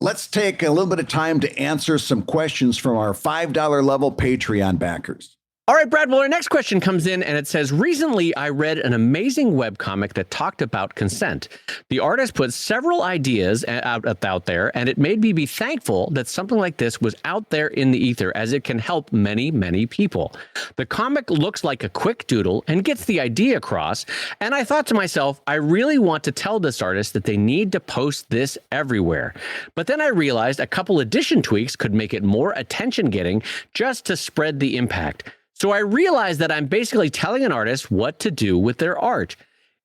let's take a little bit of time to answer some questions from our $5 level Patreon backers. All right, Brad. Well, our next question comes in and it says, recently I read an amazing webcomic that talked about consent. The artist put several ideas out there, and it made me be thankful that something like this was out there in the ether, as it can help many, many people. The comic looks like a quick doodle and gets the idea across. And I thought to myself, I really want to tell this artist that they need to post this everywhere. But then I realized a couple addition tweaks could make it more attention-getting just to spread the impact. So I realized that I'm basically telling an artist what to do with their art.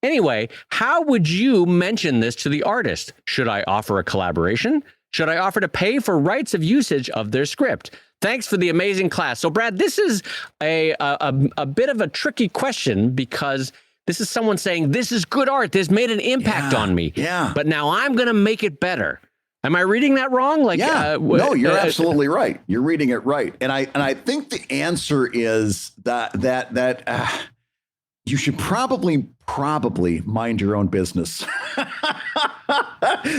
Anyway, how would you mention this to the artist? Should I offer a collaboration? Should I offer to pay for rights of usage of their script? Thanks for the amazing class. So Brad, this is a bit of a tricky question, because this is someone saying, this is good art. This made an impact on me. But now I'm going to make it better. Am I reading that wrong? No, you're absolutely right. You're reading it right. And I think the answer is that you should probably mind your own business.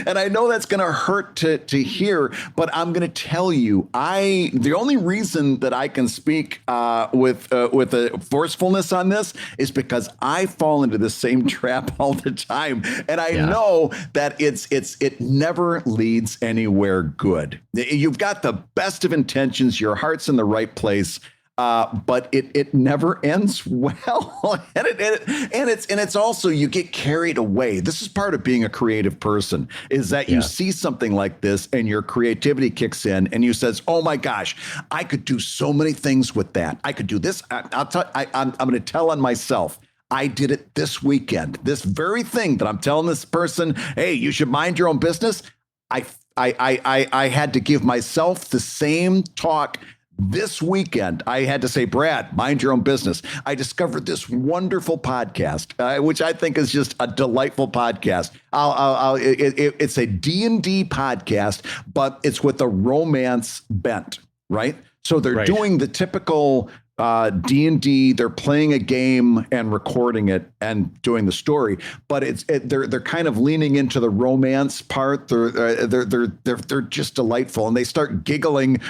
And I know that's going to hurt to hear, but I'm going to tell you, the only reason that I can speak with a forcefulness on this is because I fall into the same trap all the time, and I know that it never leads anywhere good. You've got the best of intentions, your heart's in the right place. But it never ends well, and it's also, you get carried away. This is part of being a creative person, is that you see something like this and your creativity kicks in, and you says, "Oh my gosh, I could do so many things with that. I could do this." I'm going to tell on myself. I did it this weekend. This very thing that I'm telling this person, "Hey, you should mind your own business." I had to give myself the same talk. This weekend, I had to say, "Brad, mind your own business." I discovered this wonderful podcast, which I think is just a delightful podcast. It's a D&D podcast, but it's with a romance bent, right? So they're doing the typical D&D. They're playing a game and recording it and doing the story, but they're kind of leaning into the romance part. They're just delightful, and they start giggling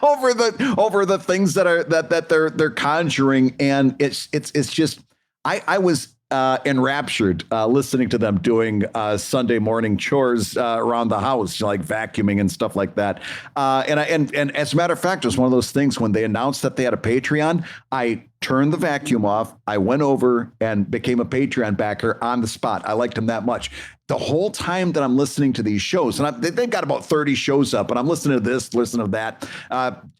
over the things that they're conjuring, and it's just I was enraptured listening to them doing Sunday morning chores around the house, like vacuuming and stuff like that. And as a matter of fact, it was one of those things when they announced that they had a Patreon, I turned the vacuum off. I went over and became a Patreon backer on the spot. I liked them that much. The whole time that I'm listening to these shows, and they've got about 30 shows up, and I'm listening to this, listening to that,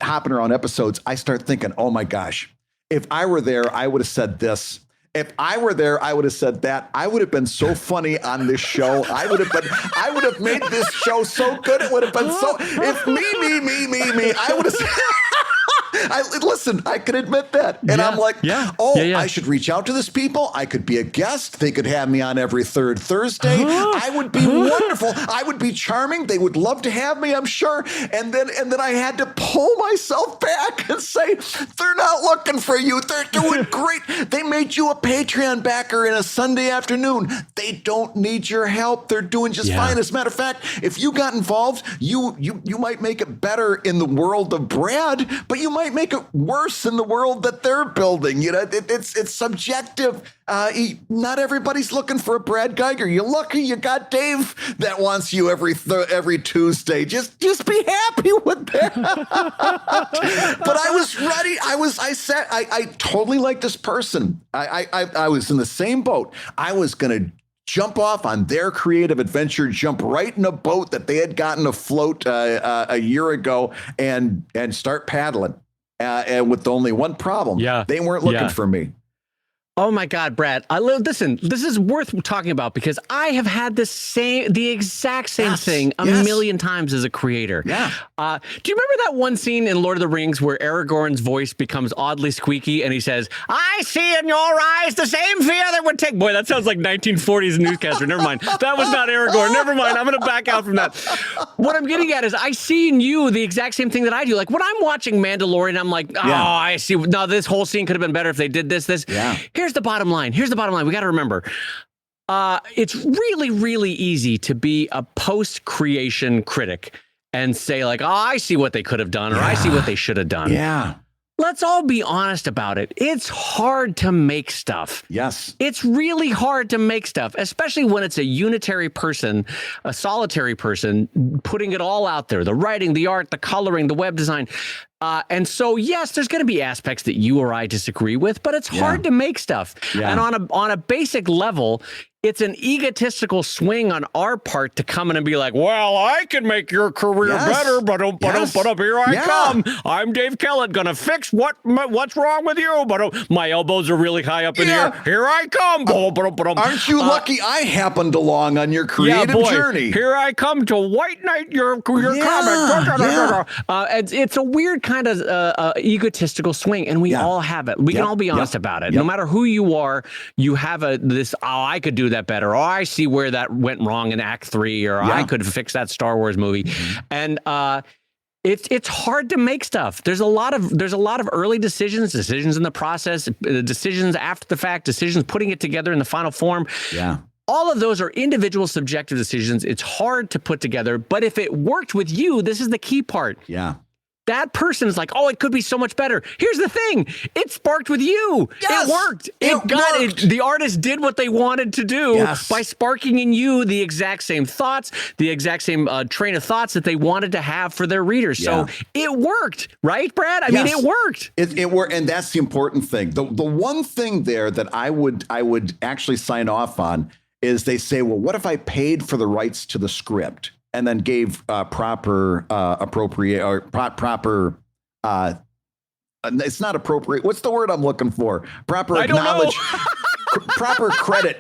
hopping around episodes, I start thinking, oh my gosh, if I were there, I would have said this. If I were there, I would have said that. I would have been so funny on this show. I would have made this show so good. It would have been so, if me, I would have said, listen, I can admit that. And I'm like, I should reach out to this people. I could be a guest. They could have me on every third Thursday. I would be wonderful. I would be charming. They would love to have me, I'm sure. And then I had to pull myself back and say, they're not looking for you. They're doing great. They made you a Patreon backer in a Sunday afternoon. They don't need your help. They're doing just fine. As a matter of fact, if you got involved, you might make it better in the world of Brad, but you might make it worse in the world that they're building. You know, it's subjective. Not everybody's looking for a Brad Geiger. You're lucky you got Dave that wants you every Tuesday. Just be happy with that. But I was ready. I totally like this person. I was in the same boat. I was going to jump off on their creative adventure, jump right in a boat that they had gotten afloat a year ago and start paddling. And with only one problem, they weren't looking for me. Oh my God, Brad! Listen, this is worth talking about because I have had the exact same thing a million times as a creator. Yeah. Do you remember that one scene in Lord of the Rings where Aragorn's voice becomes oddly squeaky and he says, "I see in your eyes the same fear that would take." Boy, that sounds like 1940s newscaster. Never mind. That was not Aragorn. Never mind. I'm going to back out from that. What I'm getting at is I see in you the exact same thing that I do. Like when I'm watching Mandalorian, I'm like, I see. No, this whole scene could have been better if they did this. Yeah. Here's the bottom line. We got to remember, it's really, really easy to be a post-creation critic and say like, oh, I see what they could have done, or I see what they should have done. Yeah. Let's all be honest about it. It's hard to make stuff. Yes. It's really hard to make stuff, especially when it's a unitary person, a solitary person, putting it all out there, the writing, the art, the coloring, the web design. And so, yes, there's going to be aspects that you or I disagree with, but it's hard to make stuff. Yeah. And on a basic level, it's an egotistical swing on our part to come in and be like, well, I can make your career better, but here I come. I'm Dave Kellett, going to fix what's wrong with you, but my elbows are really high up in here. Here I come. Aren't you lucky I happened along on your creative journey? Here I come to white knight your comic. It's a weird kind of egotistical swing, and we all have it. We can all be honest about it. No matter who you are, you have I could do that better. Oh, I see where that went wrong in Act 3, or I could fix that Star Wars movie. And it's hard to make stuff. There's a lot of early decisions in the process, decisions after the fact, decisions putting it together in the final form. Yeah. All of those are individual subjective decisions. It's hard to put together, but if it worked with you, this is the key part. Yeah. That person is like, oh, it could be so much better. Here's the thing. It sparked with you. Yes, it worked. The artist did what they wanted to do by sparking in you the exact same thoughts, the exact same train of thoughts that they wanted to have for their readers. So it worked, right, Brad? I mean, it worked. It worked. And that's the important thing. The one thing there that I would actually sign off on is they say, well, what if I paid for the rights to the script and then gave proper appropriate or proper it's not appropriate. What's the word I'm looking for? Proper acknowledge, proper credit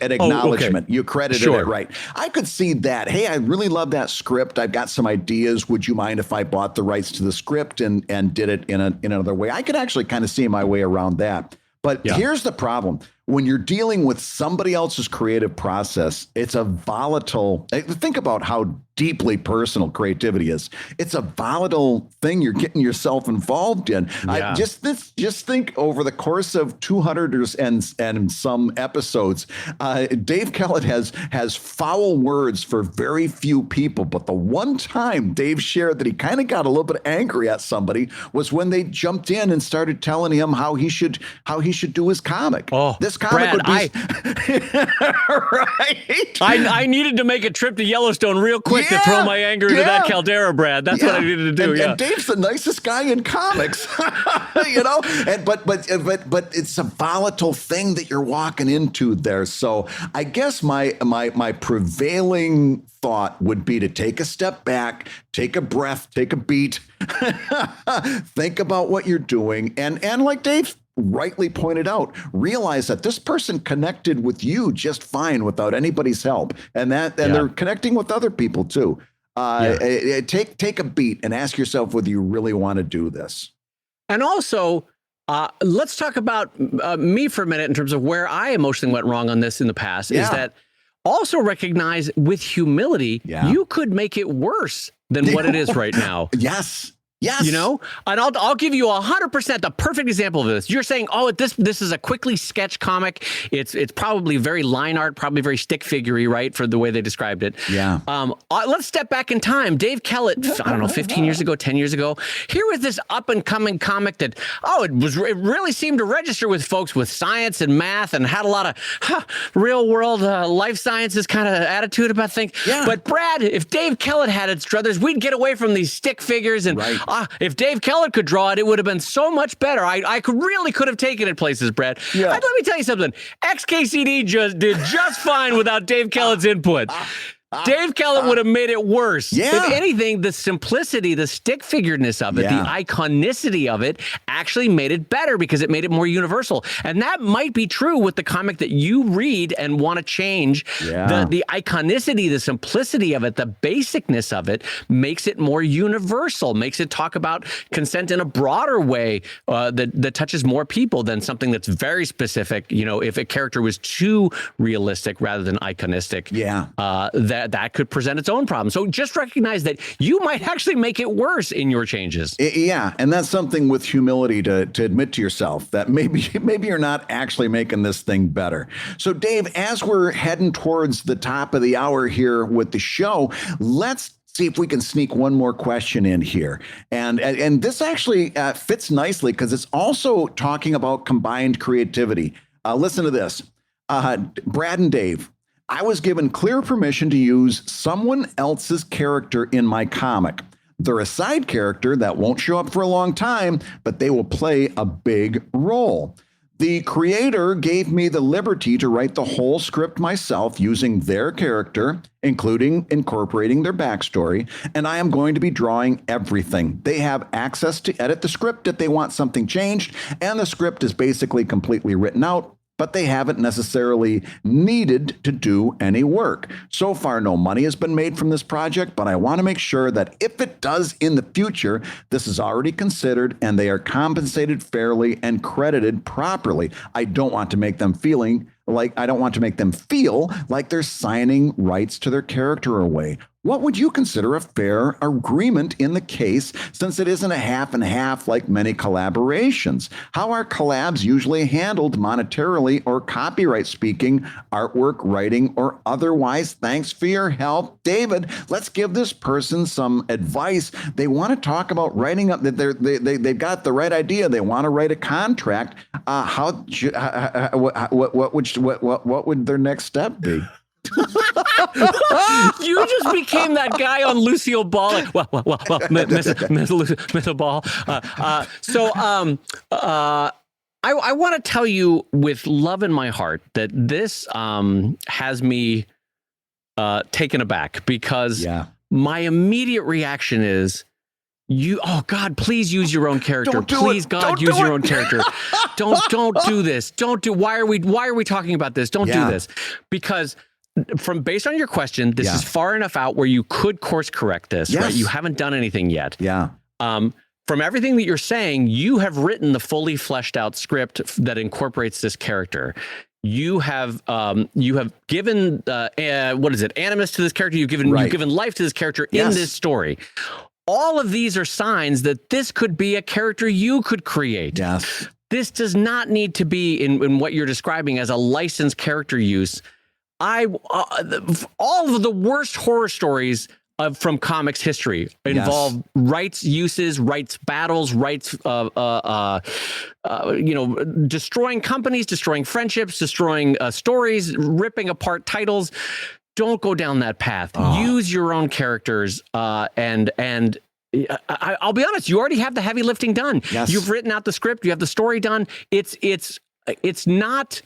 and acknowledgement. You credited it right. I could see that. Hey, I really love that script. I've got some ideas. Would you mind if I bought the rights to the script and did it in another way? I could actually kind of see my way around that. But here's the problem. When you're dealing with somebody else's creative process, it's a volatile. Think about how deeply personal creativity is. It's a volatile thing you're getting yourself involved in. Yeah. Just think over the course of 200 and some episodes, Dave Kellett has foul words for very few people. But the one time Dave shared that he kind of got a little bit angry at somebody was when they jumped in and started telling him how he should do his comic. Oh. this comic would be right. I needed to make a trip to Yellowstone real quick to throw my anger into that caldera, Brad. That's what I needed to do. And Dave's the nicest guy in comics, you know. And but it's a volatile thing that you're walking into there. So I guess my prevailing thought would be to take a step back, take a breath, take a beat, think about what you're doing, and like Dave rightly pointed out, realize that this person connected with you just fine without anybody's help, and they're connecting with other people too. Take a beat and ask yourself whether you really want to do this. And also, let's talk about me for a minute in terms of where I emotionally went wrong on this in the past. Is that also recognize with humility, you could make it worse than what it is right now. Yes. You know, and I'll give you 100% the perfect example of this. You're saying, oh, this is a quickly sketched comic. It's probably very line art, probably very stick figure-y, right, for the way they described it. Yeah. Let's step back in time. Dave Kellett, I don't know, 15 years ago, 10 years ago. Here was this up-and-coming comic that, it really seemed to register with folks with science and math and had a lot of real-world life sciences kind of attitude about things. Yeah. But Brad, if Dave Kellett had its druthers, we'd get away from these stick figures and. Right. If Dave Kellett could draw it, it would have been so much better. I could have taken it places, Brad. Yeah. Let me tell you something. XKCD did just fine without Dave Kellett's input. Dave Kellett would have made it worse. Yeah. If anything, the simplicity, the stick figuredness of it, the iconicity of it actually made it better because it made it more universal. And that might be true with the comic that you read and want to change. The iconicity, the simplicity of it, the basicness of it makes it more universal, makes it talk about consent in a broader way that touches more people than something that's very specific. You know, if a character was too realistic rather than iconistic, that could present its own problem. So just recognize that you might actually make it worse in your changes. Yeah, and that's something with humility to admit to yourself that maybe you're not actually making this thing better. So Dave, as we're heading towards the top of the hour here with the show, let's see if we can sneak one more question in here. And this actually fits nicely because it's also talking about combined creativity. Listen to this. Brad and Dave, I was given clear permission to use someone else's character in my comic. They're a side character that won't show up for a long time, but they will play a big role. The creator gave me the liberty to write the whole script myself using their character, including incorporating their backstory, and I am going to be drawing everything. They have access to edit the script if they want something changed, and the script is basically completely written out, but they haven't necessarily needed to do any work. So far, no money has been made from this project, but I want to make sure that if it does in the future, this is already considered and they are compensated fairly and credited properly. I don't want to make them feel like they're signing rights to their character away. What would you consider a fair agreement in the case, since it isn't a half and half like many collaborations? How are collabs usually handled monetarily or copyright speaking, artwork, writing, or otherwise? Thanks for your help. David, let's give this person some advice. They want to talk about writing up, they've got the right idea. They want to write a contract. What would their next step be? You just became that guy on Lucille Ball. Miss Ball. I want to tell you with love in my heart that this has me taken aback because my immediate reaction is, God, please use your own character. Please, God, use your own character. Don't do this. Why are we talking about this? Don't do this. Because based on your question, this is far enough out where you could course correct this, right? You haven't done anything yet. From everything that you're saying, you have written the fully fleshed out script that incorporates this character. You have given animus to this character. You've given life to this character in this story. All of these are signs that this could be a character you could create. Yes. This does not need to be in what you're describing as a licensed character use. All of the worst horror stories from comics history involve rights uses, rights battles, rights destroying companies, destroying friendships, destroying stories, ripping apart titles. Don't go down that path. Use your own characters, and I'll be honest, you already have the heavy lifting done. Yes. You've written out the script, you have the story done. It's not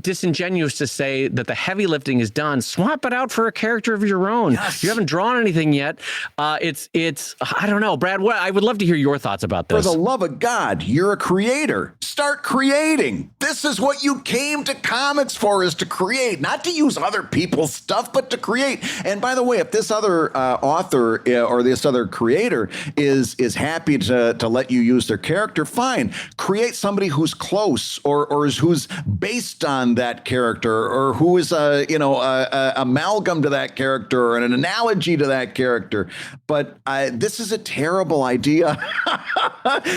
disingenuous to say that the heavy lifting is done. Swap it out for a character of your own. Yes. You haven't drawn anything yet. It's I don't know, Brad. I would love to hear your thoughts about this. For the love of God, you're a creator. Start creating. This is what you came to comics for, is to create, not to use other people's stuff, but to create. And by the way, if this other author or this other creator is happy to let you use their character, fine. Create somebody who's close or who's based on that character, or who is a amalgam to that character or an analogy to that character. But this is a terrible idea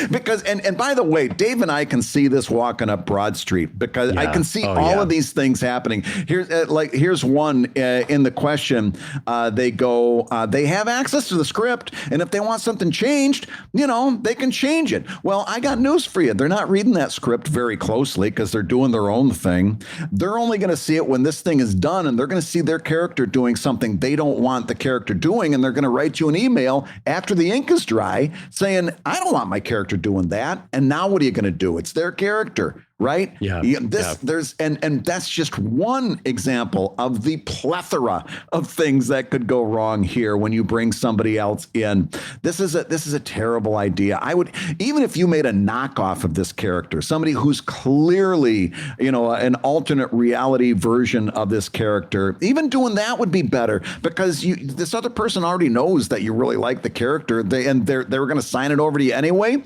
because and by the way, Dave and I can see this walking up Broad Street, because I can see all of these things happening. Here's one in the question. They have access to the script, and if they want something changed, they can change it. Well, I got news for you. They're not reading that script very closely because they're doing their own thing. They're only going to see it when this thing is done, and they're going to see their character doing something they don't want the character doing, and they're going to write you an email after the ink is dry saying, I don't want my character doing that. And now what are you going to do? It's their character. Right? Yeah. There's and that's just one example of the plethora of things that could go wrong here when you bring somebody else in. This is a terrible idea. I would, even if you made a knockoff of this character, somebody who's clearly, an alternate reality version of this character, even doing that would be better, because this other person already knows that you really like the character. They were going to sign it over to you anyway.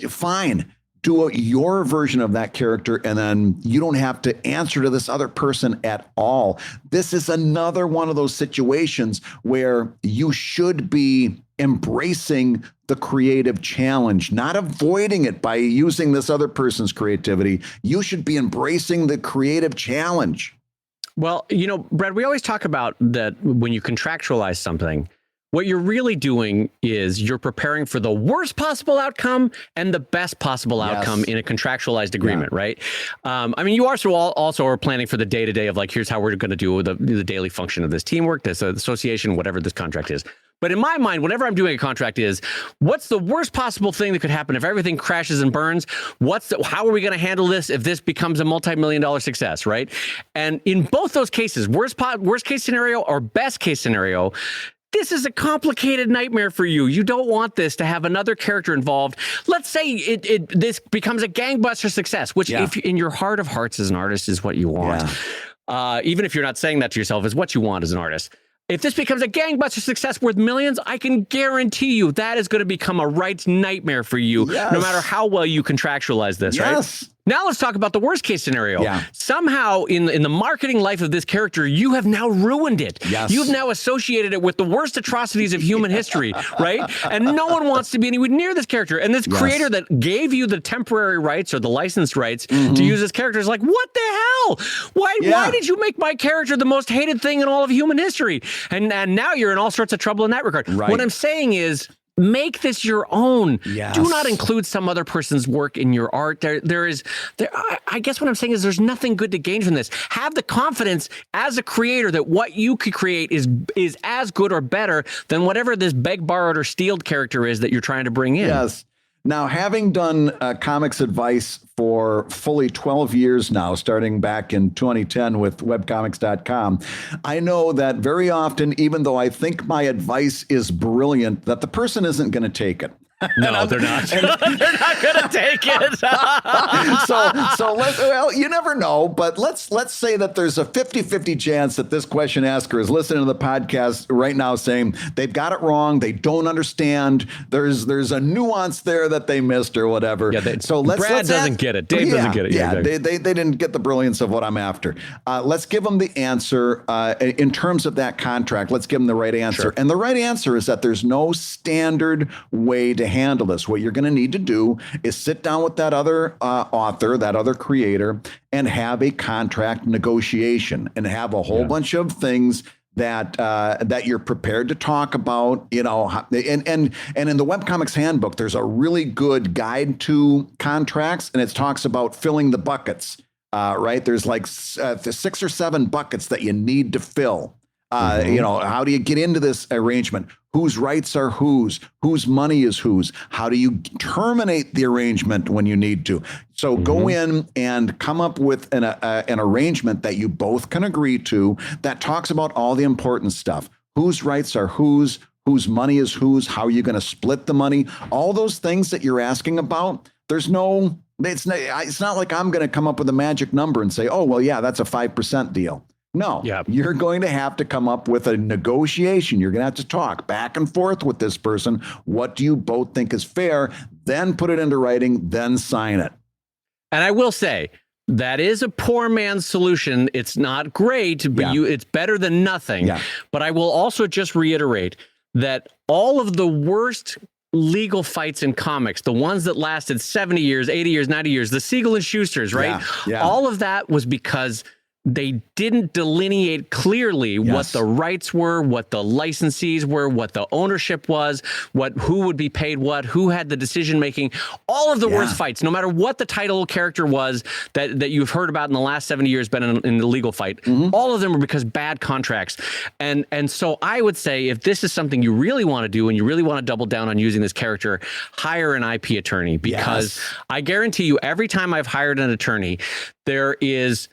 Fine. Do your version of that character, and then you don't have to answer to this other person at all. This is another one of those situations where you should be embracing the creative challenge, not avoiding it by using this other person's creativity. You should be embracing the creative challenge. Well, Brad, we always talk about that when you contractualize something, what you're really doing is you're preparing for the worst possible outcome and the best possible outcome in a contractualized agreement, right? You also are planning for the day-to-day of, like, here's how we're going to do the daily function of this teamwork, this association, whatever this contract is. But in my mind, whenever I'm doing a contract, is what's the worst possible thing that could happen if everything crashes and burns? How are we going to handle this if this becomes a multi-million-dollar success, right? And in both those cases, worst case scenario or best case scenario, this is a complicated nightmare for you. You don't want this to have another character involved. Let's say this becomes a gangbuster success, which if in your heart of hearts as an artist is what you want. Even if you're not saying that to yourself, is what you want as an artist. If this becomes a gangbuster success worth millions, I can guarantee you that is going to become a right nightmare for you, no matter how well you contractualize this, right? Now let's talk about the worst case scenario. Somehow in the marketing life of this character, you have now ruined it. You've now associated it with the worst atrocities of human history, right? And no one wants to be anywhere near this character. And this creator that gave you the temporary rights or the licensed rights to use this character is like, what the hell? Why did you make my character the most hated thing in all of human history? And now you're in all sorts of trouble in that regard. What I'm saying is, make this your own. Do not include some other person's work in your art. I guess what I'm saying is there's nothing good to gain from this. Have the confidence as a creator that what you could create is as good or better than whatever this begged, borrowed, or stealed character is that you're trying to bring in. Now, having done comics advice for fully 12 years now, starting back in 2010 with webcomics.com, I know that very often, even though I think my advice is brilliant, that the person isn't going to take it. No, they're not. They're not going to take it. So you never know, but let's say that there's a 50-50 chance that this question asker is listening to the podcast right now saying they've got it wrong, they don't understand, there's a nuance there that they missed or whatever. Brad doesn't get it. Dave doesn't get it. Exactly. They didn't get the brilliance of what I'm after. Let's give them the answer in terms of that contract. Let's give them the right answer. And the right answer is that there's no standard way to handle this. What you're going to need to do is sit down with that other author, that other creator, and have a contract negotiation and have a whole bunch of things that you're prepared to talk about, and in the Webcomics Handbook, there's a really good guide to contracts, and it talks about filling the buckets, right? There's like 6 or 7 buckets that you need to fill. How do you get into this arrangement? Whose rights are whose money is whose? How do you terminate the arrangement when you need to? So go in and come up with an arrangement that you both can agree to that talks about all the important stuff. Whose rights are whose money is whose? How are you going to split the money? All those things that you're asking about, it's not like I'm going to come up with a magic number and say, oh, well, yeah, that's a 5% deal. No, you're going to have to come up with a negotiation. You're going to have to talk back and forth with this person. What do you both think is fair? Then put it into writing, then sign it. And I will say, that is a poor man's solution. It's not great, but it's better than nothing. Yeah. But I will also just reiterate that all of the worst legal fights in comics, the ones that lasted 70 years, 80 years, 90 years, the Siegel and Schusters, right? Yeah. All of that was because they didn't delineate clearly what the rights were, what the licensees were, what the ownership was, who would be paid what, who had the decision making. All of the worst fights, no matter what the title character was that you've heard about in the last 70 years, been in the legal fight. All of them were because bad contracts. And so I would say, if this is something you really want to do and you really want to double down on using this character, hire an IP attorney, because I guarantee you, every time I've hired an attorney, there is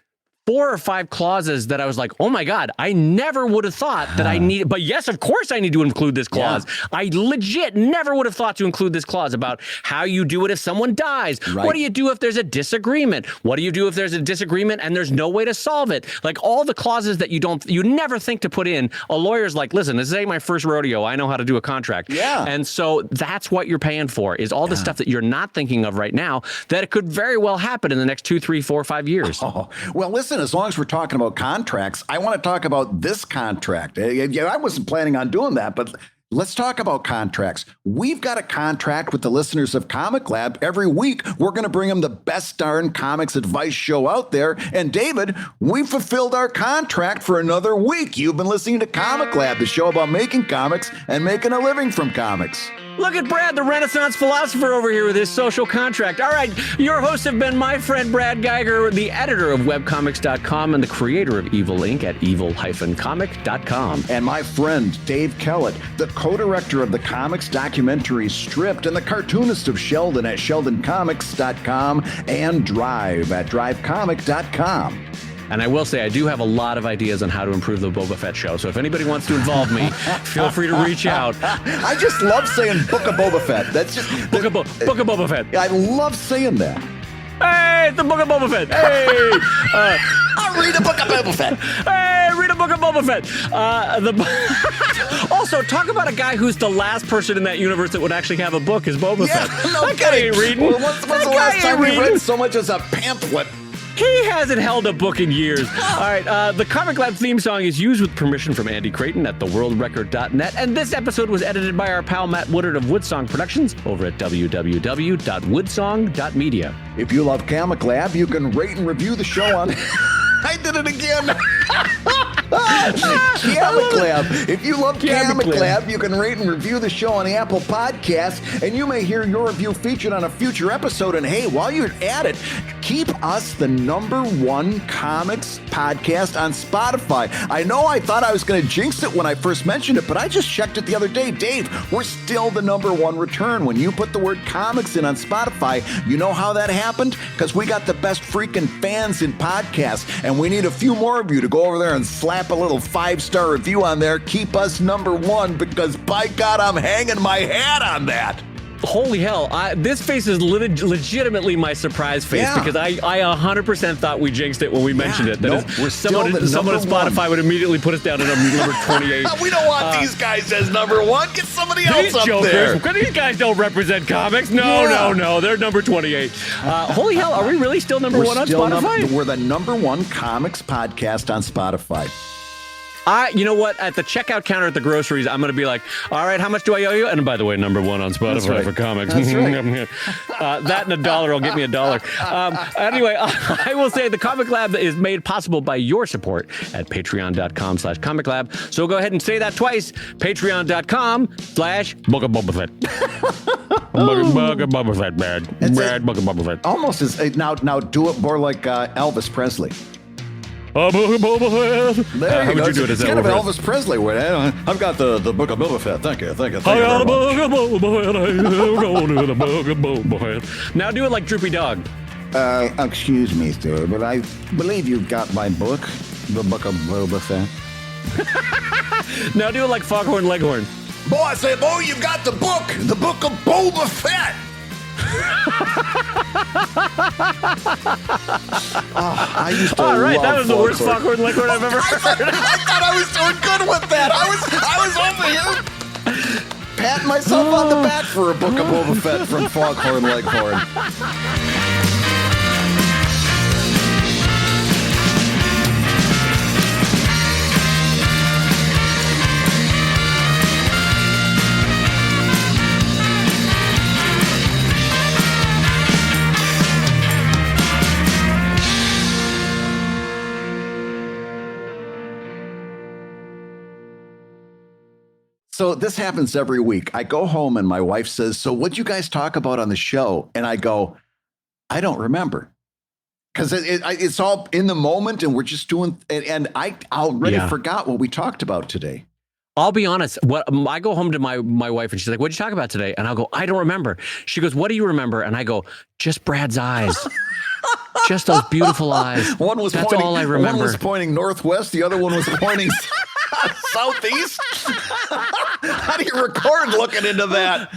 4 or 5 clauses that I was like, oh my God, I never would have thought that I needed, but yes, of course I need to include this clause. I legit never would have thought to include this clause about how you do it if someone dies. What do you do if there's a disagreement? What do you do if there's a disagreement and there's no way to solve it? Like all the clauses that you never think to put in. A lawyer's like, listen, this ain't my first rodeo. I know how to do a contract. And so that's what you're paying for, is all the stuff that you're not thinking of right now that it could very well happen in the next 2, 3, 4, 5 years. Oh, well, listen, as long as we're talking about contracts, I want to talk about this contract. I wasn't planning on doing that, but let's talk about contracts. We've got a contract with the listeners of ComicLab. Every week, we're going to bring them the best darn comics advice show out there. And David, we fulfilled our contract for another week. You've been listening to ComicLab, the show about making comics and making a living from comics. Look at Brad, the Renaissance philosopher over here with his social contract. All right, your hosts have been my friend Brad Guigar, the editor of webcomics.com and the creator of Evil Inc. at evil-comic.com. And my friend Dave Kellett, the co-director of the comics documentary Stripped and the cartoonist of Sheldon at sheldoncomics.com and Drive at drivecomic.com. And I will say, I do have a lot of ideas on how to improve the Boba Fett show. So if anybody wants to involve me, feel free to reach out. I just love saying Book of Boba Fett. That's just Book of Boba Fett. I love saying that. Hey, it's the Book of Boba Fett. Hey, I'll read a Book of Boba Fett. Hey, read a Book of Boba Fett. Also, talk about a guy who's the last person in that universe that would actually have a book is Boba Fett. No that guy ain't reading. Well, when's the last time we read so much as a pamphlet? He hasn't held a book in years. All right, the ComicLab theme song is used with permission from Andy Creighton at theworldrecord.net, and this episode was edited by our pal Matt Woodard of Woodsong Productions over at www.woodsong.media. If you love ComicLab, you can rate and review the show on... I did it again. ComicLab. If you love ComicLab, you can rate and review the show on the Apple Podcasts, and you may hear your review featured on a future episode. And hey, while you're at it, keep us the #1 comics podcast on Spotify. I know I thought I was going to jinx it when I first mentioned it, but I just checked it the other day. Dave, we're still the #1 return. When you put the word comics in on Spotify, you know how that happened? Because we got the best freaking fans in podcasts, and we need a few more of you to go over there and slap a little 5-star review on there. Keep us #1, because by God, I'm hanging my hat on that. Holy hell, this face is legitimately my surprise face, because I 100% thought we jinxed it when we mentioned it. Someone at Spotify would immediately put us down to number 28. We don't want these guys as #1. Get somebody else up there. These guys don't represent comics. No, they're number 28. Holy hell, are we really still #1 on Spotify? We're the #1 comics podcast on Spotify. You know what? At the checkout counter at the groceries, I'm going to be like, all right, how much do I owe you? And by the way, number 1 on Spotify for comics. That's right. That and $1 will get me $1. Anyway, I will say the Comic Lab is made possible by your support at patreon.com/ComicLab. So go ahead and say that twice. Patreon.com/Book of Boba Fett. Book of Boba Fett, bad. Bad Book of Boba Fett. Almost as now do it more like Elvis Presley. Book of Boba Fett. There How you would go. you do it as It's kind of an Elvis? Elvis Presley way. I've got the Book of Boba Fett. Thank you. I got a book of Boba Fett. I'm going to the Book of Boba Fett. Now do it like Droopy Dog. Excuse me, sir, but I believe you've got my book, the Book of Boba Fett. Now do it like Foghorn Leghorn. Boy, I say, boy, you've got the Book of Boba Fett. I used to All right, love that was the worst Foghorn. Foghorn Leghorn I've ever heard. I thought I was doing good with that. I was over here patting myself on the back for a Book of Boba Fett from Foghorn Leghorn. So this happens every week. I go home and my wife says, so what'd you guys talk about on the show? And I go, I don't remember. Because it's all in the moment and we're just doing, and I already forgot what we talked about today. I'll be honest. I go home to my wife and she's like, what'd you talk about today? And I'll go, I don't remember. She goes, what do you remember? And I go, just Brad's eyes. Just those beautiful eyes. That's all I remember. One was pointing northwest. The other one was pointing southeast. How do you record looking into that?